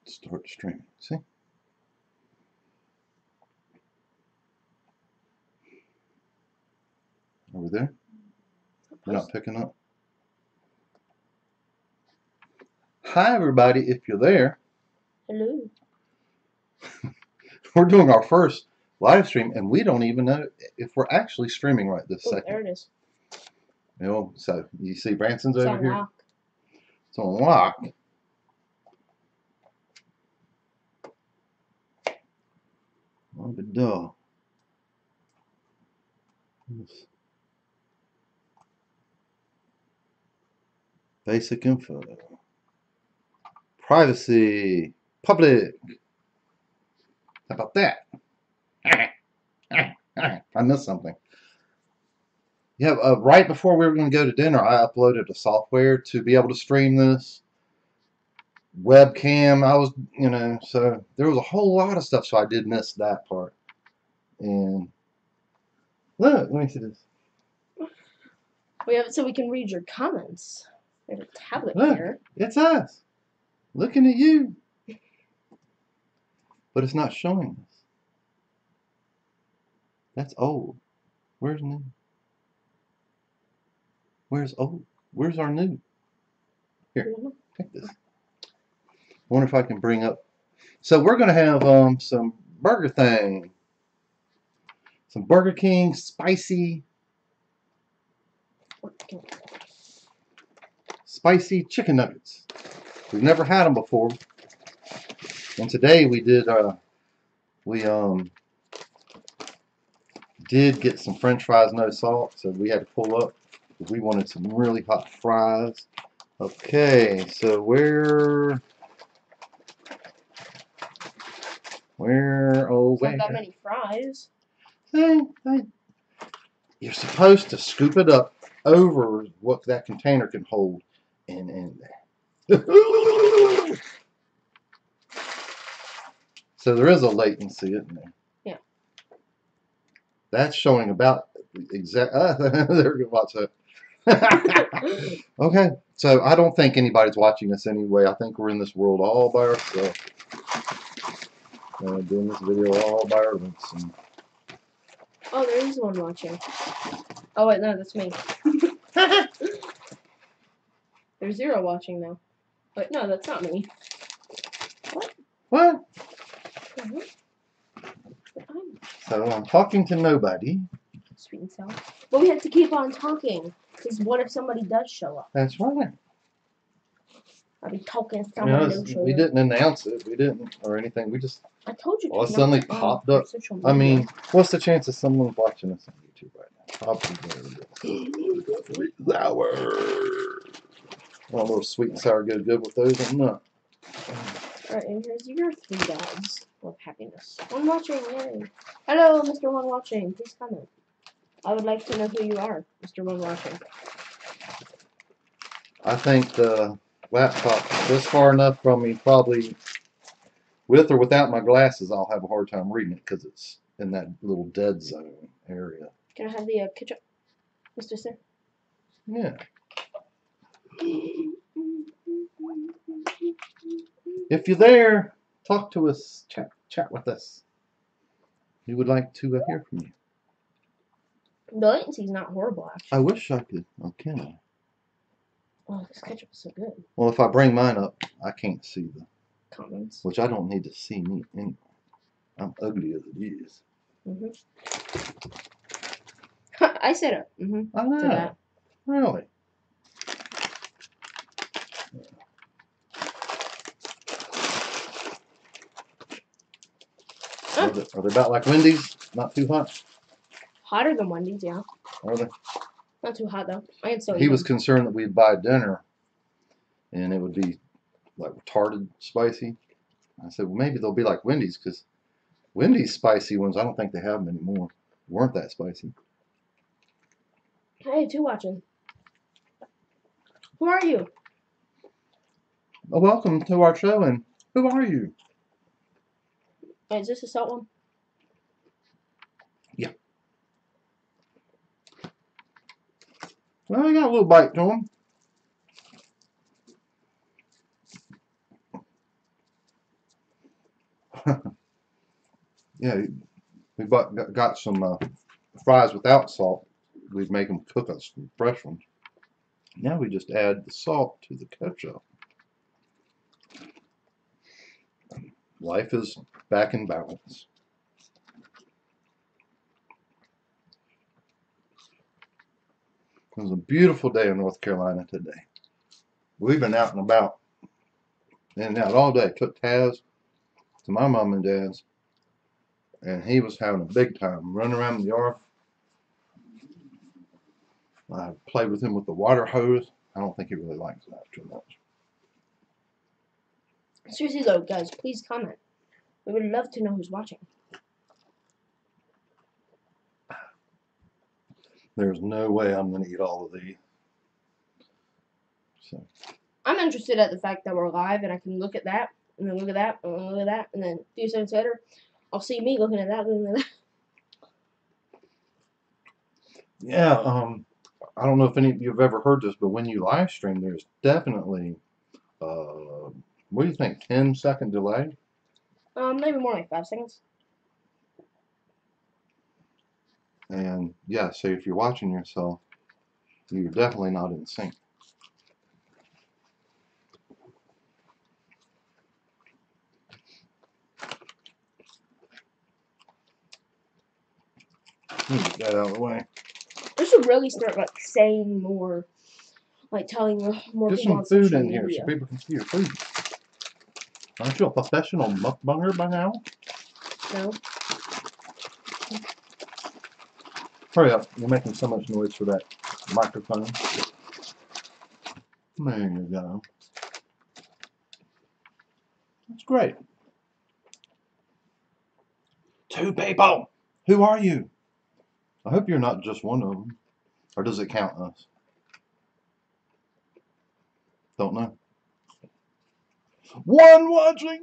Start streaming. See? Over there? You're not picking up? Hi, everybody, if you're there. Hello. We're doing our first live stream, and we don't even know if we're actually streaming right this second. There it is. You know, so you see Branson's It's over on here? lock. It's on lock. Oh, but duh. Basic info. Privacy. Public. How about that? I missed something. Yeah, right before we were going to go to dinner, I uploaded a software to be able to stream this. Webcam, I was, you know, so there was a whole lot of stuff, so I did miss that part. And look, let me see this. We have it so we can read your comments. We have a tablet Look, here. it's us. Looking at you. But it's not showing us. That's old. Where's new? Where's old? Where's our new? Here, take this. I wonder if I can bring up. So we're going to have some burger thing. Some Burger King Spicy Chicken Nuggets. We've never had them before. And today we did did get some French fries, no salt, so we had to pull up because we wanted some really hot fries. Okay, so where? Oh, where? Not that many fries. You're supposed to scoop it up over what that container can hold, and so there is a latency, isn't there? Yeah. That's showing about exact. There you go. Watch that. Okay, so I don't think anybody's watching us anyway. I think we're in this world all by ourselves. Doing this video all by our lonesome. Oh, there is one watching. Oh wait, no, that's me. There's 0 watching now. Wait, no, that's not me. What? What? Uh-huh. So I'm talking to nobody. Sweet and sour. But we have to keep on talking, because what if somebody does show up? That's right. I'll be talking. Someone will show up. We didn't announce it. We didn't, or anything. We just. I told you. Well, it suddenly popped up. I mean, what's the chance of someone watching us on YouTube right now? Probably sweet and sour. A little sweet and sour go good with those or not. Alright, and here's your 3 dogs of happiness. One watching, yay. Hello, Mr. One Watching. Please comment. I would like to know who you are, Mr. One Watching. I think the laptop this far enough from me, probably with or without my glasses, I'll have a hard time reading it because it's in that little dead zone area. Can I have the ketchup, Mr. Sir? Yeah. If you're there, talk to us, chat with us. We would like to hear from you. The latency's not horrible, actually. I wish I could. Oh, can I? Oh, this ketchup is so good. Well, if I bring mine up, I can't see the comments. Which I don't need to see me anyway. I'm ugly as it is. I said it. I know. To that. Really? Are they about like Wendy's? Not too hot? Hotter than Wendy's, yeah. Are they? Not too hot, though. I can still eat He was them. concerned that we'd buy dinner and it would be like retarded spicy. I said, well, maybe they'll be like Wendy's, because Wendy's spicy ones, I don't think they have them anymore. Weren't that spicy. Hey, 2 watching. Who are you? Well, welcome to our show, and who are you? Hey, is this a salt one? Yeah. Well, I got a little bite to them. Yeah, we got some fries without salt. We'd make them cook us some fresh ones. Now we just add the salt to the ketchup. Life is back in balance. It was a beautiful day in North Carolina today. We've been out and about, in and out all day. Took Taz to my mom and dad's, and he was having a big time running around the yard. I played with him with the water hose. I don't think he really likes that too much. Seriously though, guys, please comment. We would love to know who's watching. There's no way I'm going to eat all of these. So. I'm interested at the fact that we're live and I can look at that, and then look at that, and then look at that, and then a few seconds later, I'll see me looking at that, looking at that. Yeah, I don't know if any of you have ever heard this, but when you live stream, there's definitely, what do you think, 10-second delay? Maybe more like 5 seconds. And yeah, so if you're watching yourself, you're definitely not in sync. Let me get that out of the way. We should really start like saying more, like telling more Get people on some food social in here media. so people can see your food. Aren't you a professional mukbanger by now? No. Hurry up, you're making so much noise for that microphone. There you go. That's great. 2 people! Who are you? I hope you're not just one of them. Or does it count us? Don't know. 1 watching!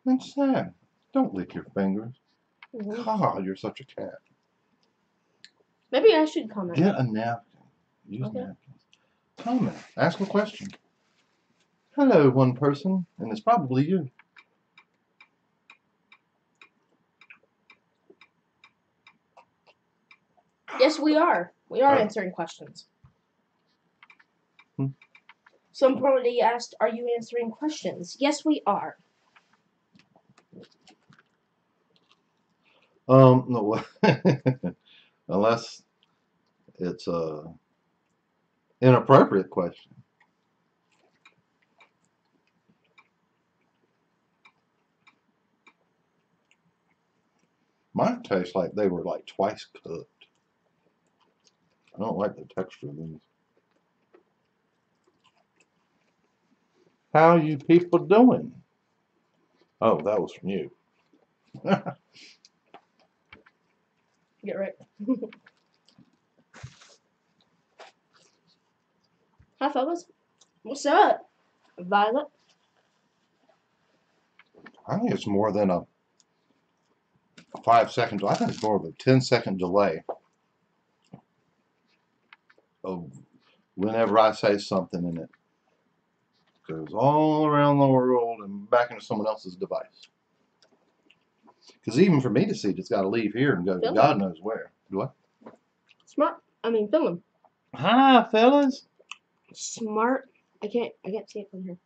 That's sad. Don't lick your fingers. Mm-hmm. God, you're such a cat. Maybe I should comment. Get a napkin. Use napkins. Comment. Ask a question. Hello, one person, and it's probably you. Yes, we are. We are answering questions. Some probably asked, "Are you answering questions?" Yes, we are. No, unless it's a inappropriate question. Mine taste like they were like twice cooked. I don't like the texture of these. How you people doing? Oh, that was from you. Get right. Hi, fellas. What's up, Violet? I think it's more than a 5 second. I think it's more of a 10-second delay of whenever I say something and it goes all around the world and back into someone else's device. Because even for me to see it, it's got to leave here and go to God knows where. What? Smart. I mean, Philip. Hi, fellas. Smart. I can't see it from here.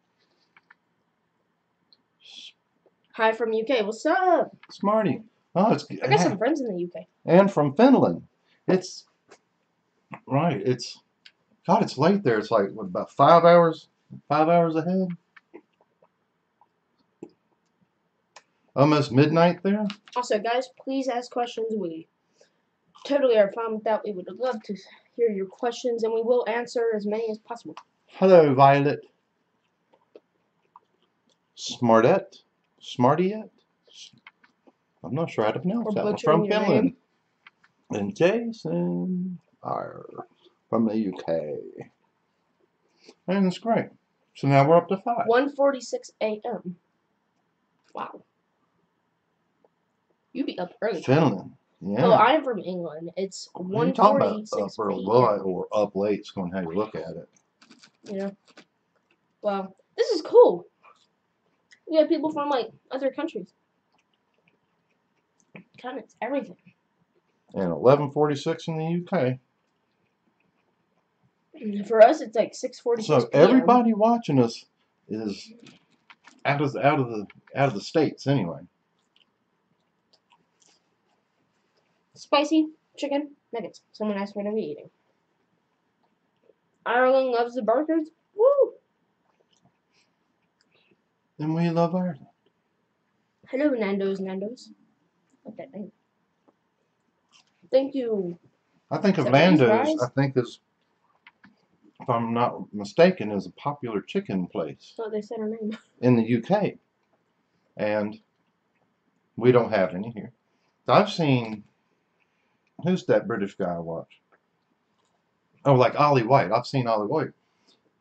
Hi from UK. What's up? Smarty. Oh, it's. I got some friends in the UK. And from Finland. It's right. It's God. It's late there. It's like what, about 5 hours. 5 hours ahead. Almost midnight there. Also, guys, please ask questions. We totally are fine with that. We would love to hear your questions, and we will answer as many as possible. Hello, Violet. Smartette? Smartiette? I'm not sure how to pronounce that one. From Finland. And Jason from the UK. And it's great. So now we're up to 5. 1:46 a.m. Wow. You be up early. Finland. Yeah. Oh, I'm from England. It's 1:46 a.m. Or up late. It's going how you look at it. Yeah. Well, this is cool. We have people from like other countries. Continents, everything. And 11:46 in the UK. For us, it's like 6:46 So p.m. everybody watching us is out of the states anyway. Spicy chicken nuggets. Someone asked me to be eating. Ireland loves the burgers. Woo! And we love Ireland. Hello, Nando's. Like that name. Thank you. I think of Is that Wendy's Nando's. fries? I think is, if I'm not mistaken, is a popular chicken place Oh, they said her name. in the UK, and we don't have any here. I've seen, who's that British guy I watch? Oh, like Ollie White. I've seen Ollie White.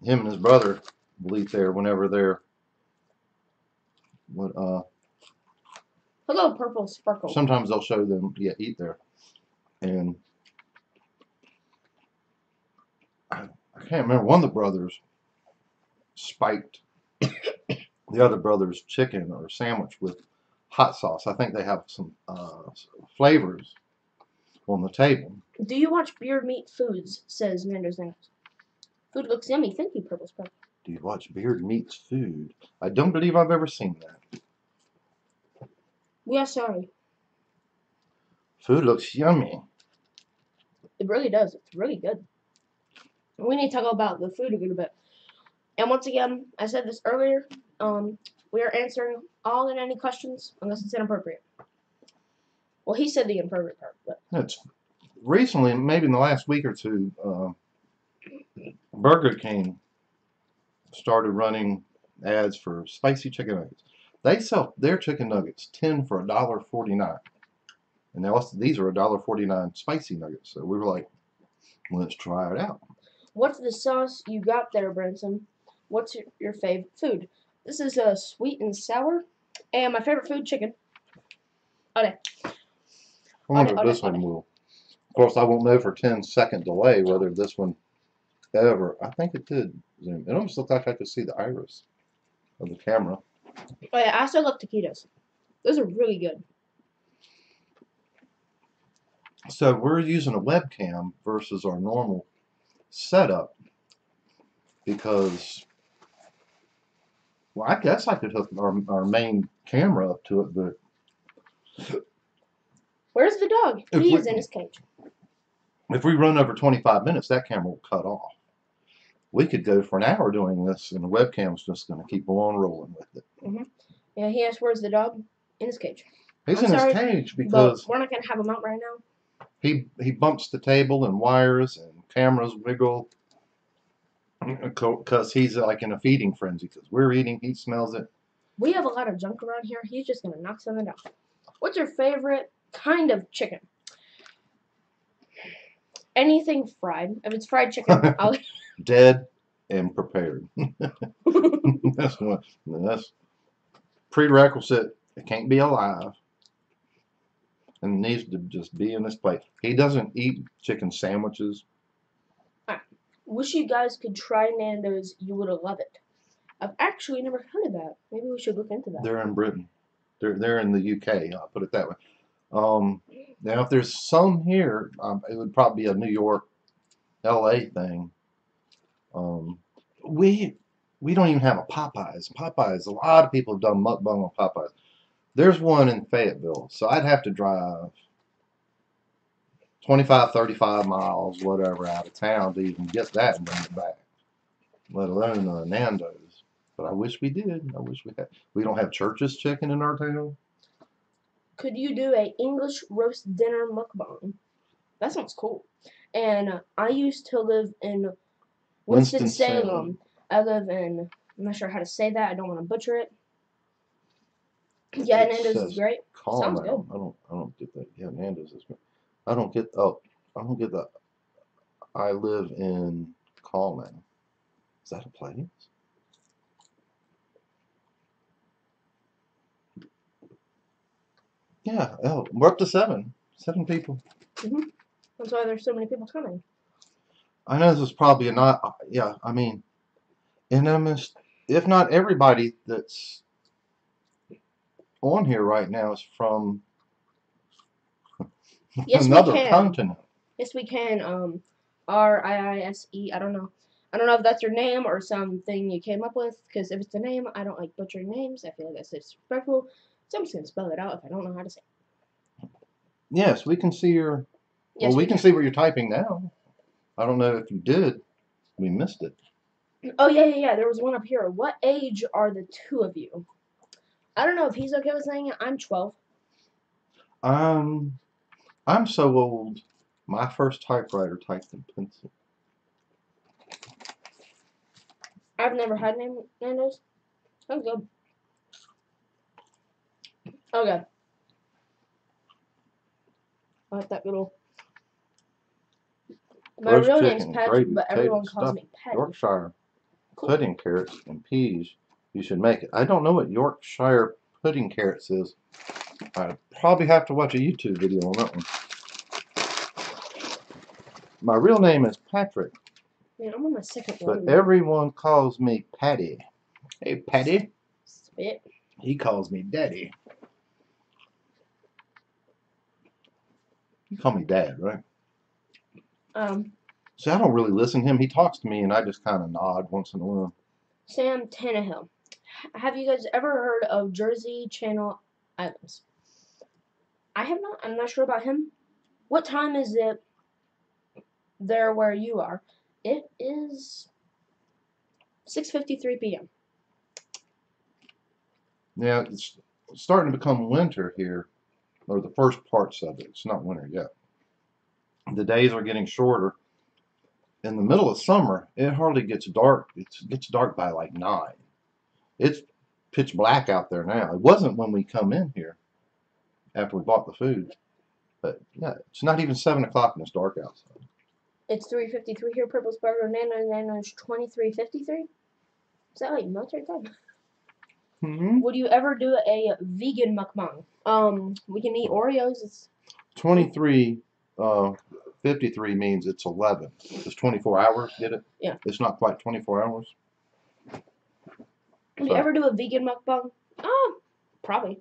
Him and his brother will eat there whenever they're Hello, purple sparkle. sometimes they'll show them eat there, and I can't remember, one of the brothers spiked the other brother's chicken or sandwich with hot sauce. I think they have some flavors on the table. Do you watch Beard Meat Foods? Says Nando's. Food looks yummy. Thank you, purple sparkle. Do you watch Beard Meats Food? I don't believe I've ever seen that. We are sorry. Food looks yummy. It really does. It's really good. We need to talk about the food a little bit. And once again, I said this earlier, we are answering all and any questions unless it's inappropriate. Well, he said the inappropriate part, but It's recently, maybe in the last week or two, Burger King started running ads for spicy chicken nuggets. They sell their chicken nuggets 10 for $1.49, and these are $1.49 spicy nuggets. So we were like, let's try it out. what's the sauce you got there, Branson? What's your favorite food? This is sweet and sour, and my favorite food, chicken. Okay. I wonder if this one will. Of course, I won't know for 10-second delay whether this one ever. I think it did zoom. It almost looked like I could see the iris of the camera. Oh yeah, I also love taquitos. Those are really good. So we're using a webcam versus our normal setup because, well, I guess I could hook our main camera up to it, but Where's the dog? He is in his cage. if we run over 25 minutes, that camera will cut off. We could go for an hour doing this, and the webcam's just going to keep on rolling with it. Mm-hmm. Yeah, he asked, where's the dog? In his cage. He's in his cage because we're not going to have him out right now. he bumps the table and wires and cameras wiggle because he's like in a feeding frenzy because we're eating, he smells it. We have a lot of junk around here. He's just going to knock something down. What's your favorite kind of chicken? Anything fried. If it's fried chicken, I'll... Dead and prepared. That's prerequisite. It can't be alive. And it needs to just be in this plate. He doesn't eat chicken sandwiches. Wish you guys could try Nando's. You would love it. I've actually never heard of that. Maybe we should look into that. They're in Britain. They're in the UK. I'll put it that way. Now, if there's some here, it would probably be a New York, LA thing. We don't even have a Popeyes. Popeyes, a lot of people have done mukbang on Popeyes. There's one in Fayetteville, so I'd have to drive 25, 35 miles, whatever, out of town to even get that and bring it back, let alone Nando's. But I wish we did. I wish we had. We don't have Church's chicken in our town. Could you do a English roast dinner mukbang? That sounds cool. And I used to live in Winston-Salem. I live in, I'm not sure how to say that. I don't want to butcher it. Yeah, Nando's is great. Sounds good. I don't get that. Yeah, Nando's is great. I don't get that. I live in Coleman. Is that a place? Yeah. Oh, we're up to 7 people. That's why there's so many people coming. I know this is probably not. Yeah, I mean, and if not everybody that's on here right now is from Yes, another we can. continent. Yes, we can. RIISE. I don't know. I don't know if that's your name or something you came up with. Because if it's a name, I don't like butchering names. I feel like that's disrespectful. So I'm just gonna spell it out if I don't know how to say it. Yes, we can see your. Yes, Well, we can see what you're typing now. I don't know if you did. We missed it. Oh yeah. There was one up here. What age are the two of you? I don't know if he's okay with saying it. I'm 12. I'm so old. My first typewriter typed in pencil. I've never had Nando's. Sounds good. Okay. I like that little. My Roast real name's chicken, Patrick, gravy, but everyone potatoes, calls stuffing, me Patty. Yorkshire Cool. pudding carrots, and peas. You should make it. I don't know what Yorkshire pudding carrots is. I probably have to watch a YouTube video on that one. My real name is Patrick, Man, I'm on my second but one. everyone calls me Patty. Hey, Patty. Spit. He calls me Daddy. You call me Dad, right? See, I don't really listen to him. He talks to me, and I just kind of nod once in a while. Sam Tannehill. Have you guys ever heard of Jersey Channel Islands? I have not. I'm not sure about him. What time is it there where you are? It is 6:53 p.m. Yeah, it's starting to become winter here, or the first parts of it. It's not winter yet. The days are getting shorter. In the middle of summer, it hardly gets dark. It gets dark by like 9. It's pitch black out there now. It wasn't when we come in here after we bought the food. But yeah, it's not even 7 o'clock and it's dark outside. It's 3:53 here. Purple's Burger. Nano's 23:53. Is that like military time? Mm-hmm. Would you ever do a vegan mukbang? We can eat Oreos. It's 23, 53 means it's 11. It's 24 hours, get it? Yeah. It's not quite 24 hours. Would you ever do a vegan mukbang? Probably.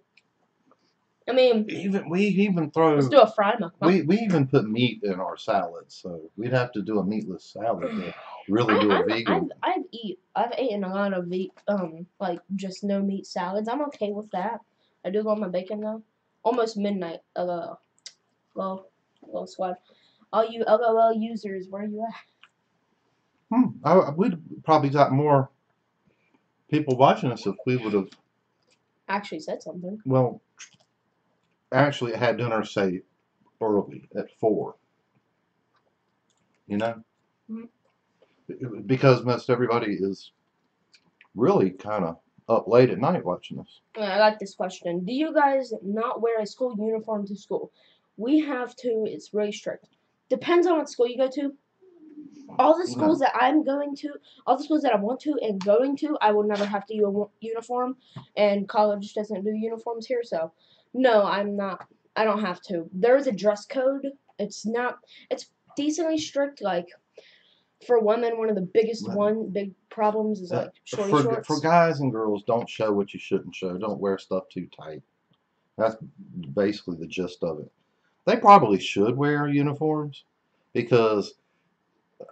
I mean, We even throw. let's do a fried mukbang. We even put meat in our salads, so we'd have to do a meatless salad to really do a vegan. I've eaten a lot of like just no meat salads. I'm okay with that. I do love my bacon though. Almost midnight. Well, squad. All you LOL users, where are you at? We'd probably got more people watching us if we would have Actually said something. Well, actually had dinner, say, early at 4. You know? Mm-hmm. Because most everybody is really kind of up late at night watching us. I got this question. Do you guys not wear a school uniform to school? We have to. It's really strict. Depends on what school you go to. All the schools that I'm going to, all the schools that I want to and going to, I will never have to use a uniform. And college doesn't do uniforms here, so no, I'm not. I don't have to. There is a dress code. It's decently strict. Like for women, one of the big problems is like shorts. For guys and girls, don't show what you shouldn't show. Don't wear stuff too tight. That's basically the gist of it. They probably should wear uniforms because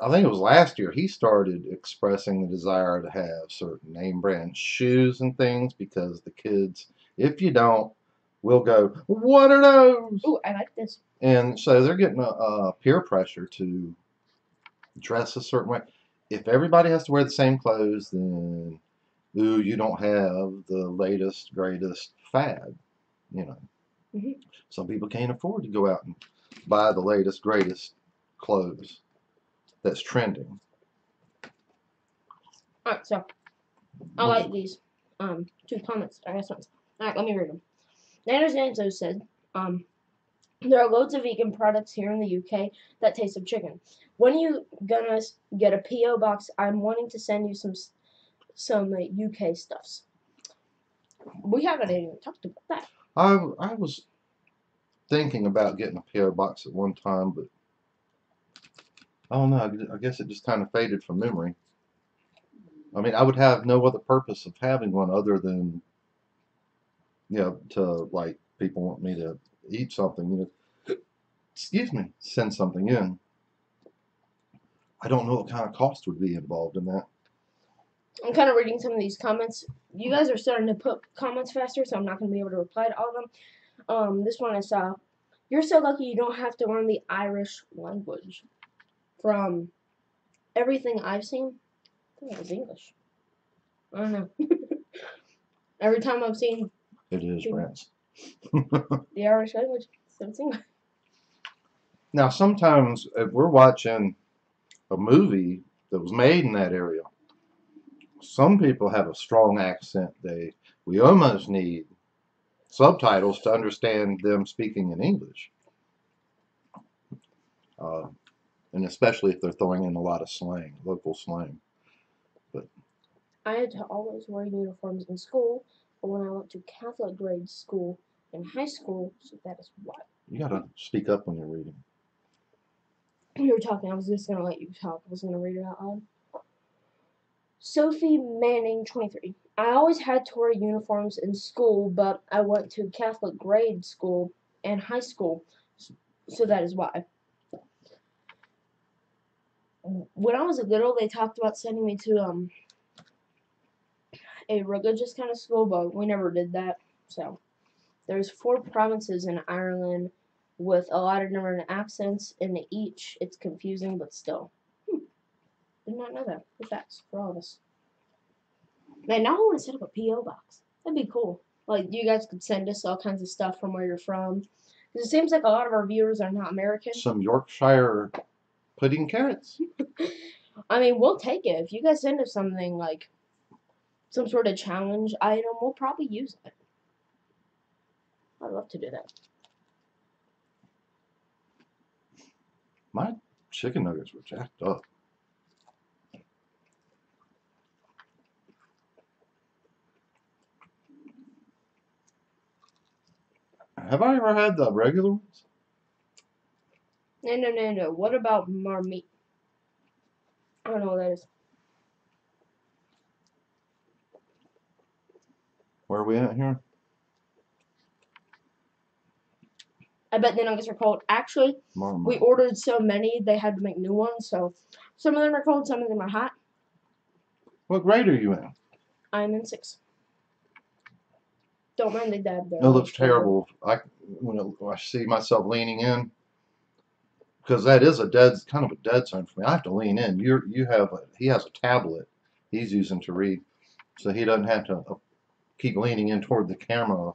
I think it was last year he started expressing the desire to have certain name brand shoes and things because the kids, if you don't, will go, what are those? Ooh, I like this. And so they're getting a peer pressure to dress a certain way. If everybody has to wear the same clothes, then you don't have the latest, greatest fad, you know. Mm-hmm. Some people can't afford to go out and buy the latest, greatest clothes that's trending. Alright, so I like these 2 comments. I guess ones. Alright, let me read them. Nano's Nanzo said, there are loads of vegan products here in the UK that taste of chicken. When are you gonna get a P.O. box? I'm wanting to send you some UK stuffs. We haven't even talked about that. I was thinking about getting a P.O. box at one time, but I don't know. I guess it just kind of faded from memory. I mean, I would have no other purpose of having one other than to like people want me to eat something, excuse me, send something in. I don't know what kind of cost would be involved in that. I'm kind of reading some of these comments. You guys are starting to put comments faster, so I'm not going to be able to reply to all of them. This one I saw. You're so lucky you don't have to learn the Irish language. From everything I've seen, I think it was English. I don't know. Every time I've seen It is, France. the Irish language, so it's English. Now, sometimes if we're watching a movie that was made in that area, some people have a strong accent. We almost need subtitles to understand them speaking in English. And especially if they're throwing in a lot of slang, local slang. But I had to always wear uniforms in school, but when I went to Catholic grade school in high school, so that is why. you gotta speak up when you're reading. You were talking, I was just gonna let you talk. I was gonna read it out loud. Sophie Manning, 23. I always had to wear uniforms in school, but I went to Catholic grade school and high school, so that is why. When I was little, they talked about sending me to a religious kind of school, but we never did that. So there's 4 provinces in Ireland with a lot of different accents in each. It's confusing, but still. Did not know that. Good facts for all of us. Man, now I want to set up a P.O. box. That'd be cool. Like, you guys could send us all kinds of stuff from where you're from. Because it seems like a lot of our viewers are not American. Some Yorkshire pudding carrots. I mean, we'll take it. If you guys send us something like some sort of challenge item, we'll probably use it. I'd love to do that. My chicken nuggets were jacked up. Have I ever had the regular ones? No. What about marmite? I don't know what that is. Where are we at here? I bet the nuggets are cold. Actually, Marmite. we ordered so many, they had to make new ones. So some of them are cold, some of them are hot. What grade are you in? I'm in 6. Don't mind the dab there. It looks terrible. When I see myself leaning in, because that is kind of a dead zone for me. I have to lean in. He has a tablet he's using to read, so he doesn't have to keep leaning in toward the camera,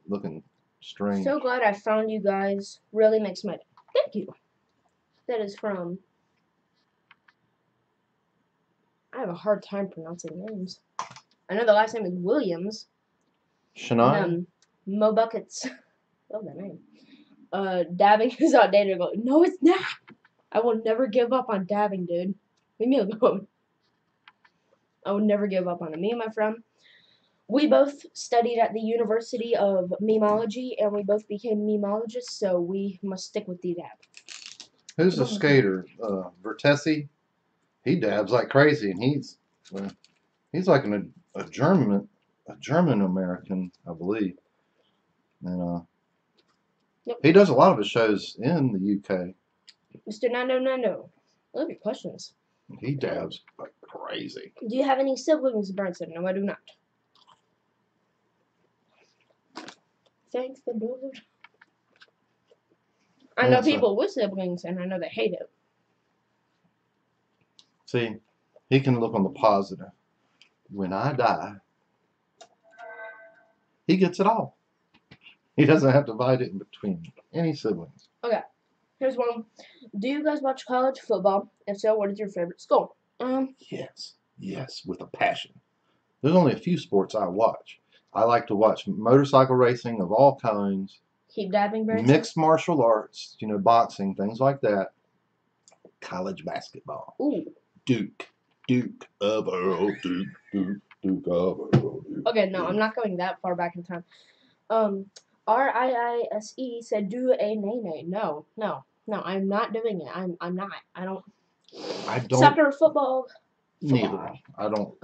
looking strange. So glad I found you guys. Really makes my day. Thank you. That is from. I have a hard time pronouncing names. I know the last name is Williams. Shania? Mo Buckets. Love that name. Dabbing is outdated. No, it's not. I will never give up on dabbing, dude. Leave me alone. I would never give up on it. Me and my friend, we both studied at the University of Memology, and we both became memologists, so we must stick with the dab. Who's the skater? Vertesi? He dabs like crazy, and he's like a German American, I believe. And Yep. he does a lot of his shows in the UK. Mr. Nando, I love your questions. He dabs like crazy. Do you have any siblings, Bronson? No, I do not. Thank the Lord. I know people with siblings, and I know they hate it. See, he can look on the positive. When I die, he gets it all. He doesn't have to divide it in between any siblings. Okay, here's one. Do you guys watch college football? If so, what is your favorite school? Yes, with a passion. There's only a few sports I watch. I like to watch motorcycle racing of all kinds. Keep dabbing, Branson. Mixed martial arts, boxing, things like that. College basketball. Ooh. Duke of Earl, Duke of Earl. Okay, no, I'm not going that far back in time. RIISE said do a nay. No, I'm not doing it. I'm not. I don't. I don't. Soccer, football. Neither. I don't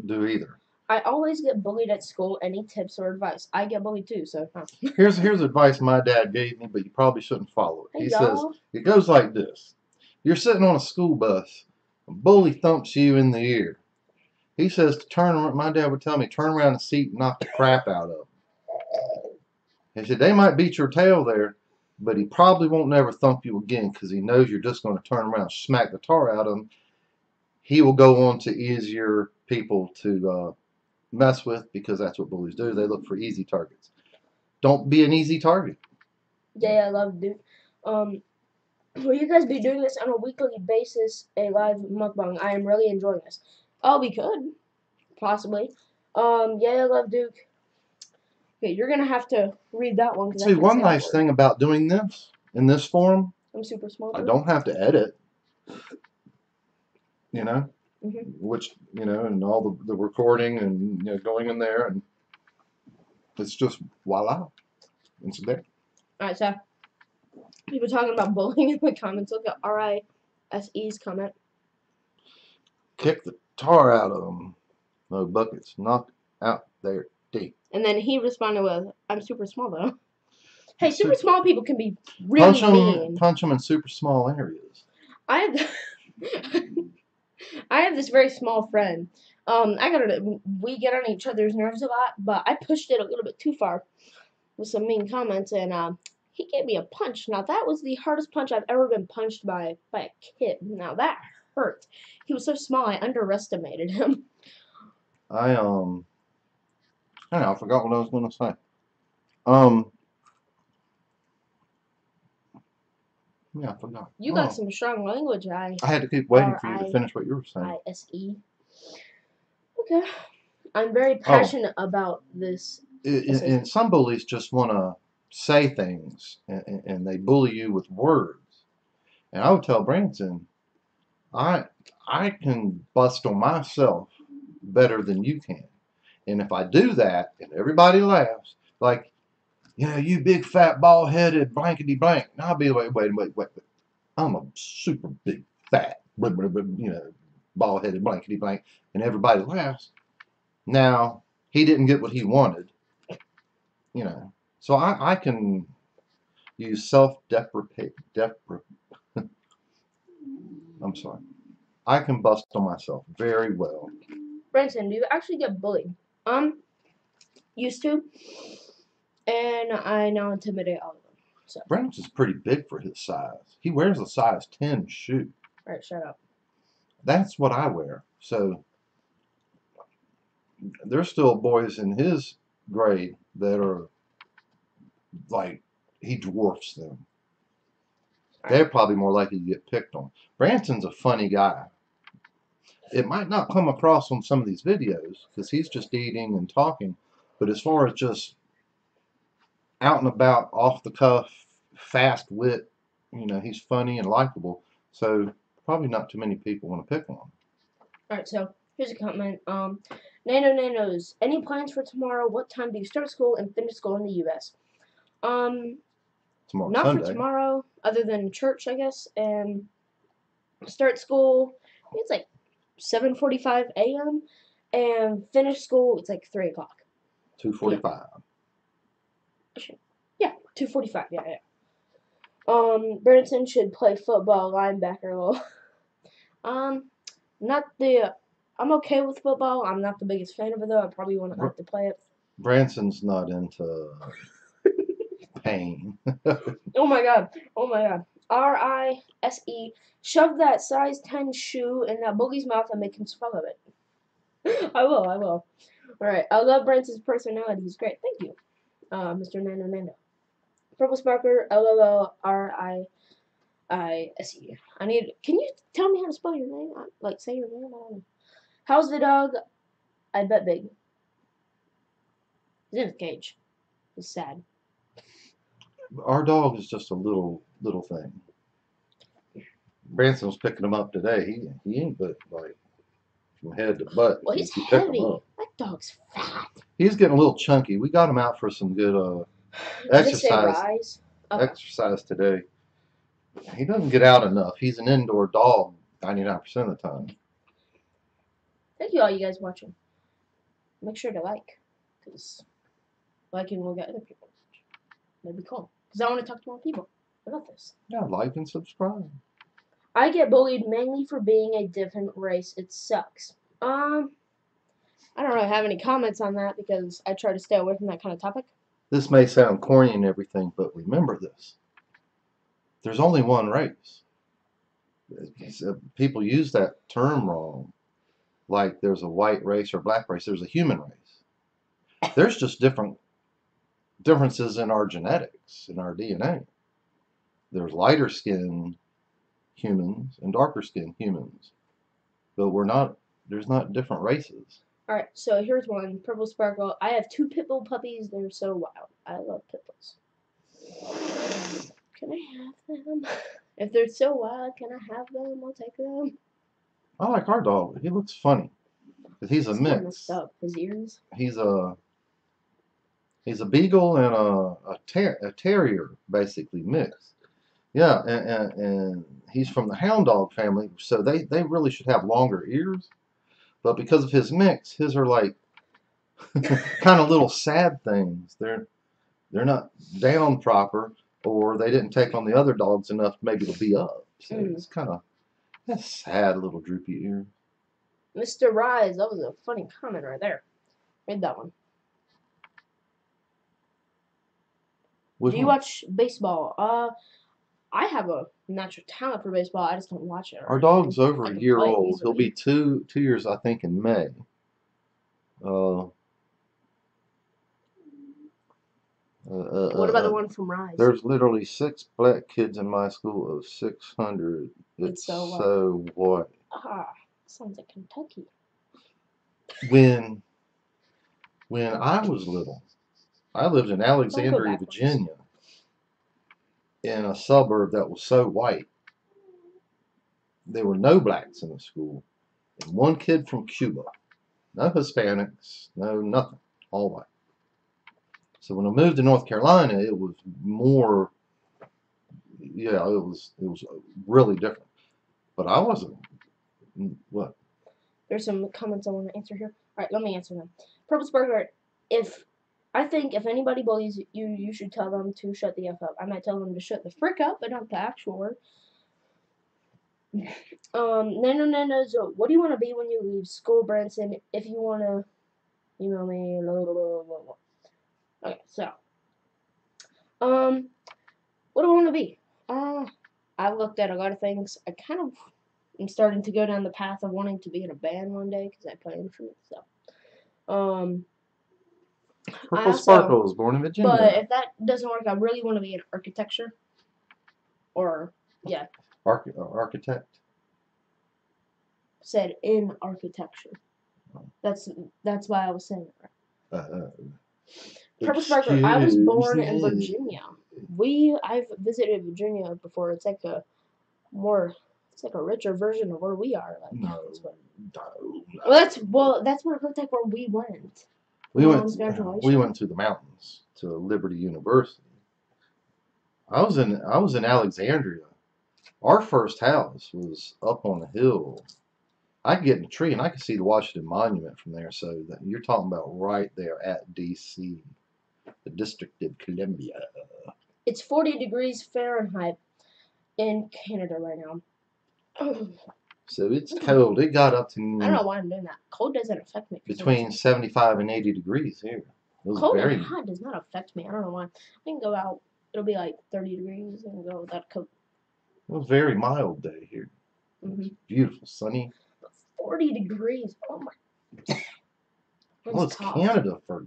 do either. I always get bullied at school. Any tips or advice? I get bullied too, so. Huh. Here's advice my dad gave me, but you probably shouldn't follow it. Hey, He says, y'all. it goes like this. You're sitting on a school bus. A bully thumps you in the ear. He says to turn around. My dad would tell me, turn around the seat and knock the crap out of him. He said, they might beat your tail there, but he probably won't never thump you again because he knows you're just going to turn around and smack the tar out of him. He will go on to easier people to mess with because that's what bullies do. They look for easy targets. Don't be an easy target. Yeah, I love Duke. Will you guys be doing this on a weekly basis, a live mukbang? I am really enjoying this. Oh, we could. Possibly. Yeah, I love Duke. Okay, you're gonna have to read that one. See, one nice thing about doing this in this form, I'm super small. I don't have to edit. You know, Mm-hmm. which and all the recording and going in there, and it's just voila, it's there. All right, so people talking about bullying in the comments. Look at RISE's comment. Kick the tar out of them. No buckets. Knock out their teeth. And then he responded with, "I'm super small though." Hey, super small people can be really mean. Punch them in super small areas. I have this very small friend. We get on each other's nerves a lot, but I pushed it a little bit too far with some mean comments, and he gave me a punch. Now that was the hardest punch I've ever been punched by a kid. Now that hurt. He was so small, I underestimated him. I don't know, I forgot what I was going to say. Yeah, I forgot. You got some strong language. I had to keep waiting for you to finish what you were saying. ISE. Okay. I'm very passionate about this. And some bullies just want to say things, and they bully you with words. And I would tell Branson, I can bust on myself better than you can. And if I do that, and everybody laughs, like, you big fat bald-headed blankety blank. And I'll be like, wait. I'm a super big fat, bald-headed blankety blank, and everybody laughs. Now, he didn't get what he wanted, So I can use self-deprecate. I'm sorry. I can bust on myself very well. Branson, do you actually get bullied? Used to. And I now intimidate all of them. So. Branson's pretty big for his size. He wears a size 10 shoe. Alright, shut up. That's what I wear. So there's still boys in his grade that are like, he dwarfs them. They're probably more likely to get picked on. Branson's a funny guy. It might not come across on some of these videos because he's just eating and talking. But as far as just out and about, off the cuff, fast wit, he's funny and likable. So probably not too many people want to pick on him. Alright, so here's a comment. Nanos, any plans for tomorrow? What time do you start school and finish school in the U.S.? Tomorrow, not Sunday. For tomorrow, other than church, I guess. And start school, it's like 7:45 a.m. and finish school, it's like 3 o'clock. 2:45. Yeah, 2:45. Yeah. Burnson should play football linebacker. I'm okay with football. I'm not the biggest fan of it though. I probably wouldn't like to play it. Branson's not into pain. Oh my god. RISE. Shove that size 10 shoe in that boogie's mouth and make him swallow it. I will. Alright, I love Branson's personality. He's great. Thank you, Mr. Nando. Purple Sparker, LLRISE. Can you tell me how to spell your name? Like, say your name? I don't know. How's the dog? I bet big. He's in a cage. He's sad. Our dog is just a little thing. Branson was picking him up today. He ain't but like from head to butt. Well, he's heavy. That dog's fat. He's getting a little chunky. We got him out for some good exercise. Okay. Exercise today. He doesn't get out enough. He's an indoor dog 99% of the time. Thank you all you guys watching. make sure to like, because liking will get other people. That'd be cool. Because I want to talk to more people about this. Yeah, like and subscribe. I get bullied mainly for being a different race. It sucks. I don't really have any comments on that because I try to stay away from that kind of topic. This may sound corny and everything, but remember this. There's only one race. People use that term wrong. Like there's a white race or black race. There's a human race. There's just differences in our genetics, in our DNA. There's lighter skinned humans and darker skinned humans. But there's not different races. Alright, so here's one. Purple Sparkle. I have 2 pit bull puppies. They're so wild. I love pit bulls. Can I have them? If they're so wild, can I have them? I'll take them. I like our dog. He looks funny. He's a mix. Messed up. His ears. He's a beagle and a terrier, basically mixed. Yeah, and he's from the hound dog family, so they really should have longer ears. But because of his mix, his are like kind of little sad things. They're not down proper, or they didn't take on the other dogs enough maybe to be up. So it's kind of a sad little droopy ear. Mr. Rise, that was a funny comment right there. Read that one. Do you watch baseball? I have a natural talent for baseball. I just don't watch it. Our dog's over a year old. He'll be two years, I think, in May. What about the one from Rise? There's literally 6 black kids in my school of 600. It's so white. Sounds like Kentucky. When I was little, I lived in Alexandria, Virginia, in a suburb that was so white. There were no blacks in the school, and 1 kid from Cuba. No Hispanics, no nothing, all white. So when I moved to North Carolina, it was more, yeah, it was really different. But I wasn't, what? There's some comments I want to answer here. All right, let me answer them. Purple Sparkler, I think if anybody bullies you, you should tell them to shut the F up. I might tell them to shut the frick up, but not the actual word. So what do you want to be when you leave school, Branson? If you want to email me, blah, blah, blah, blah, blah. Okay, so, what do I want to be? I've looked at a lot of things. I kind of am starting to go down the path of wanting to be in a band one day because I play instruments. So, Purple Sparkle was born in Virginia. But if that doesn't work, I really want to be in architecture. Or, yeah. Architect? Said in architecture. That's why I was saying it right. Purple Sparkle, I was born in Virginia. I've visited Virginia before. It's like a richer version of where we are. Like, no. Well, that's what it looked like where we went. We went to the mountains, to Liberty University. I was in Alexandria. Our first house was up on a hill. I could get in a tree and I could see the Washington Monument from there. So that you're talking about right there at D.C., the District of Columbia. It's 40 degrees Fahrenheit in Canada right now. So it's cold. It got up to... I don't know why I'm doing that. Cold doesn't affect me. Between 75 and 80 degrees here. Cold and hot does not affect me. I don't know why. I can go out. It'll be like 30 degrees and go without a coat. It was a very mild day here. It was beautiful, sunny. 40 degrees. Oh my. Well, it's Canada, for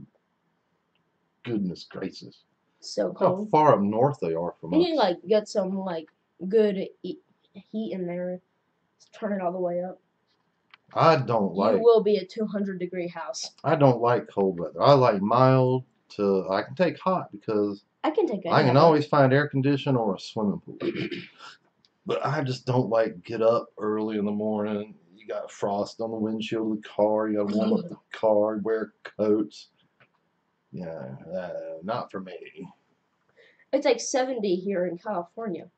goodness gracious. So cold. How far up north they are from us. You can like get some like good heat in there. Turn it all the way up. I don't like... You will be a 200-degree house. I don't like cold weather. I like mild to... I can take hot because... I can take it. I can always find air conditioning or a swimming pool. But I just don't like get up early in the morning. You got frost on the windshield of the car. You got to warm up the car. Wear coats. Yeah, not for me. It's like 70 here in California.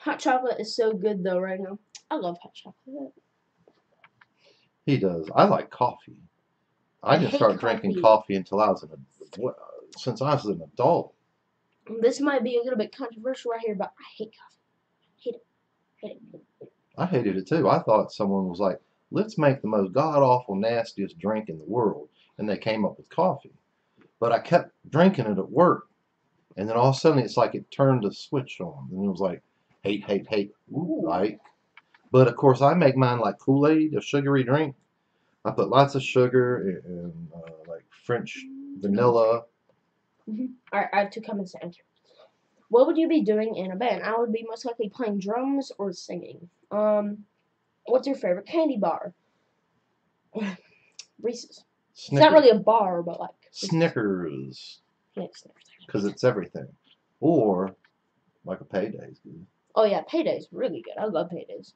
Hot chocolate is so good though right now. I love hot chocolate. He does. I like coffee. I I didn't hate start drinking coffee. coffee until I was since I was an adult. This might be a little bit controversial right here, but I hate coffee. Hate it. Hate it. I hated it too. I thought someone was like, let's make the most god awful, nastiest drink in the world. And they came up with coffee. But I kept drinking it at work. And then all of a sudden, it's like it turned a switch on. And it was like, hate, hate, hate. Ooh, like. But of course, I make mine like Kool-Aid, a sugary drink. I put lots of sugar and like French vanilla. Alright, I have 2 comments to answer. What would you be doing in a band? I would be most likely playing drums or singing. What's your favorite candy bar? Reese's. It's not really a bar, but like Reese's. Snickers. Yeah, Snickers. Because it's everything. Or like a Payday's good. Oh yeah, Payday's really good. I love Paydays.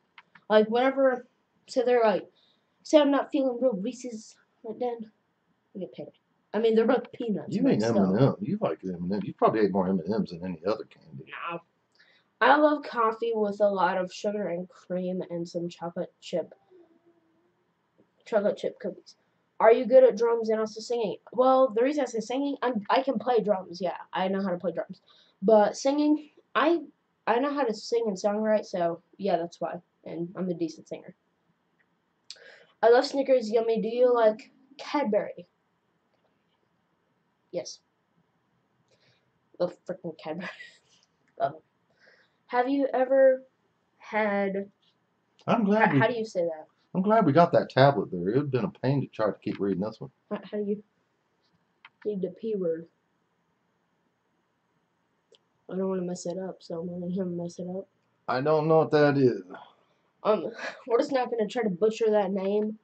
Like whenever, so they're like, say I'm not feeling real Reese's right then, I get Payday. I mean, they're both peanuts. You ain't M&M. You like M&M. You probably ate more M&Ms than any other candy. No. I love coffee with a lot of sugar and cream and some chocolate chip cookies. Are you good at drums and also singing? Well, the reason I say singing, I can play drums. Yeah, I know how to play drums. But singing, I know how to sing and songwrite, so yeah, that's why. And I'm a decent singer. I love Snickers, yummy. Do you like Cadbury? Yes. Love freaking Cadbury. Love it. Have you ever had? I'm glad. How do you say that? I'm glad we got that tablet there. It would have been a pain to try to keep reading this one. How do you read the P word? I don't want to mess it up, so I'm letting him mess it up. I don't know what that is. We're just not going to try to butcher that name.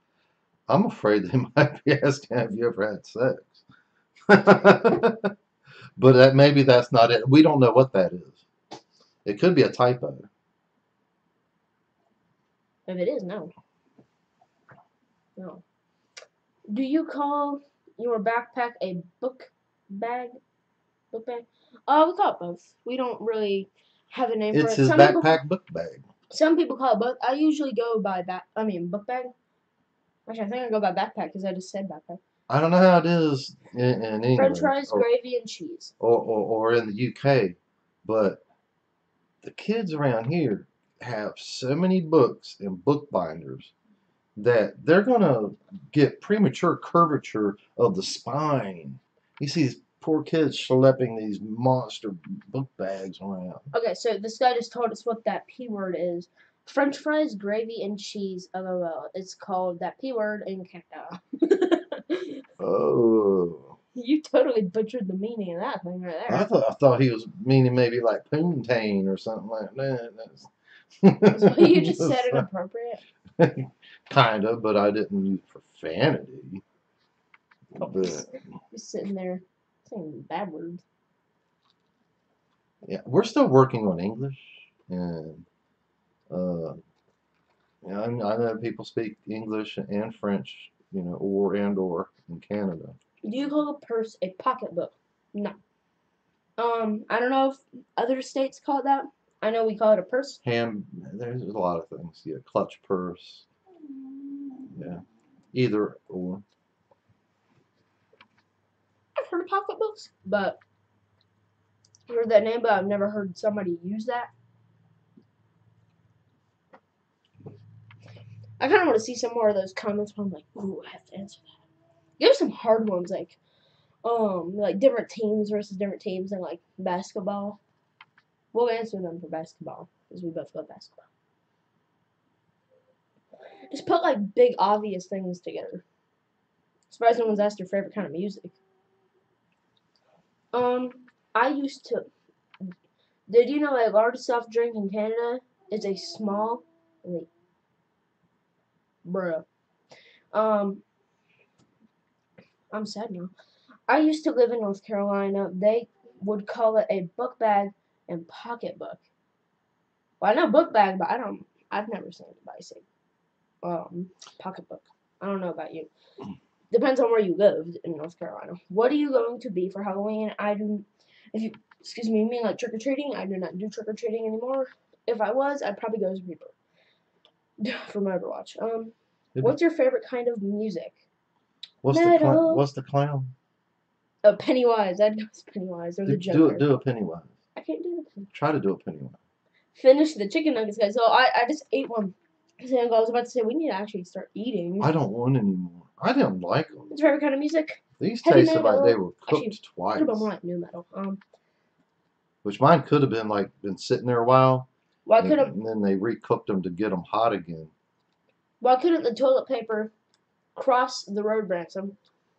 I'm afraid they might be asking, have you ever had sex? But maybe that's not it. We don't know what that is. It could be a typo. If it is, no. No. Do you call your backpack a book bag? Book bag? We call it both. We don't really have a name for it. It's his backpack book bag. Some people call it book. I usually go by book bag. Actually, I think I go by backpack because I just said backpack. I don't know how it is in England. French fries, gravy, and cheese. Or in the UK, but the kids around here have so many books and book binders that they're going to get premature curvature of the spine. You see these poor kids schlepping these monster book bags around. Okay, so this guy just told us what that P word is. French fries, gravy, and cheese. LOL. It's called that P word in Canada. Oh. You totally butchered the meaning of that thing right there. I thought he was meaning maybe like poontang or something like that. So you just said inappropriate? Kind of, but I didn't use profanity. But just sitting there saying bad words. Yeah, we're still working on English, and I know people speak English and French, or in Canada. Do you call a purse a pocketbook? No. I don't know if other states call it that. I know we call it a purse. There's a lot of things. Yeah, clutch purse. Yeah, either or. I've heard of pocketbooks, but I've heard that name, but I've never heard somebody use that. I kind of want to see some more of those comments where I'm like, ooh, I have to answer that. Give some hard ones, like different teams versus different teams and like basketball. We'll answer them for basketball because we both love basketball. Just put like big obvious things together. Surprised no one's asked your favorite kind of music. I used to. Did you know a large soft drink in Canada is a small? Wait. Bruh. I'm sad now. I used to live in North Carolina. They would call it a book bag and pocketbook. Well, I know book bag, but I've never seen anybody say pocketbook. I don't know about you. Depends on where you live in North Carolina. What are you going to be for Halloween? Excuse me, you mean like trick or treating? I do not do trick or treating anymore. If I was, I'd probably go as a Reaper from Overwatch. What's your favorite kind of music? What's Metal. what's the clown? Pennywise. I'd go with Pennywise or the Do Joker. do a Pennywise. I can't do the Pennywise. Try to do a Pennywise. Finish the chicken nuggets, guys. So I just ate one. So I was about to say we need to actually start eating. I don't want any more. I didn't like them. What's your favorite kind of music? These Heavy tasted like metal. they were cooked Actually, twice. Could have been more like new metal. Which mine could have been like been sitting there a while. Why couldn't and then they recooked them to get them hot again. Why couldn't the toilet paper cross the road, Branson?